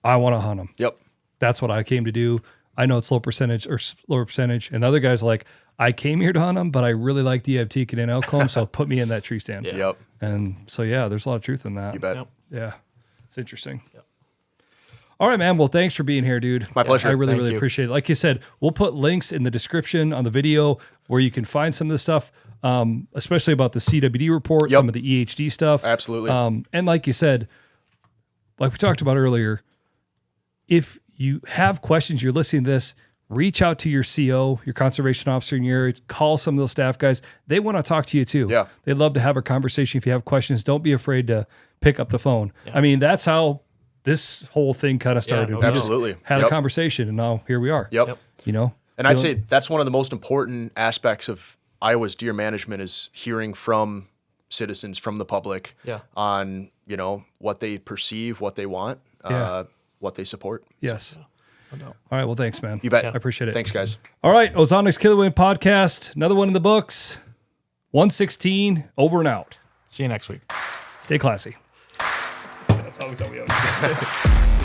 I want to hunt them. Yep. That's what I came to do. I know it's lower percentage. And the other guys are like, I came here to hunt them, but I really like DFT and elk home, so put me in that tree stand. Yep. And so, there's a lot of truth in that. You bet. Yep. Yeah. It's interesting. Yep. All right, man. Well, thanks for being here, dude. My pleasure. I really, Thank really you. appreciate it. Like you said, we'll put links in the description on the video where you can find some of this stuff, especially about the CWD report, some of the EHD stuff. Absolutely. And like you said, like we talked about earlier, if you have questions, you're listening to this, reach out to your CO, your conservation officer in your area, call some of those staff guys. They want to talk to you too. Yeah. They'd love to have a conversation. If you have questions, don't be afraid to pick up the phone. Yeah. I mean, that's how this whole thing kind of started. no We just Absolutely. had a conversation and now here we are. Yep. And I'd say that's one of the most important aspects of Iowa's deer management is hearing from citizens, from the public on, what they perceive, what they want, what they support. Yes. All right. Well, thanks, man. You bet. I appreciate it. Thanks, guys. All right. Ozonics Killerwinds podcast. Another one in the books. 116 over and out. See you next week. Stay classy. That's always how we always do.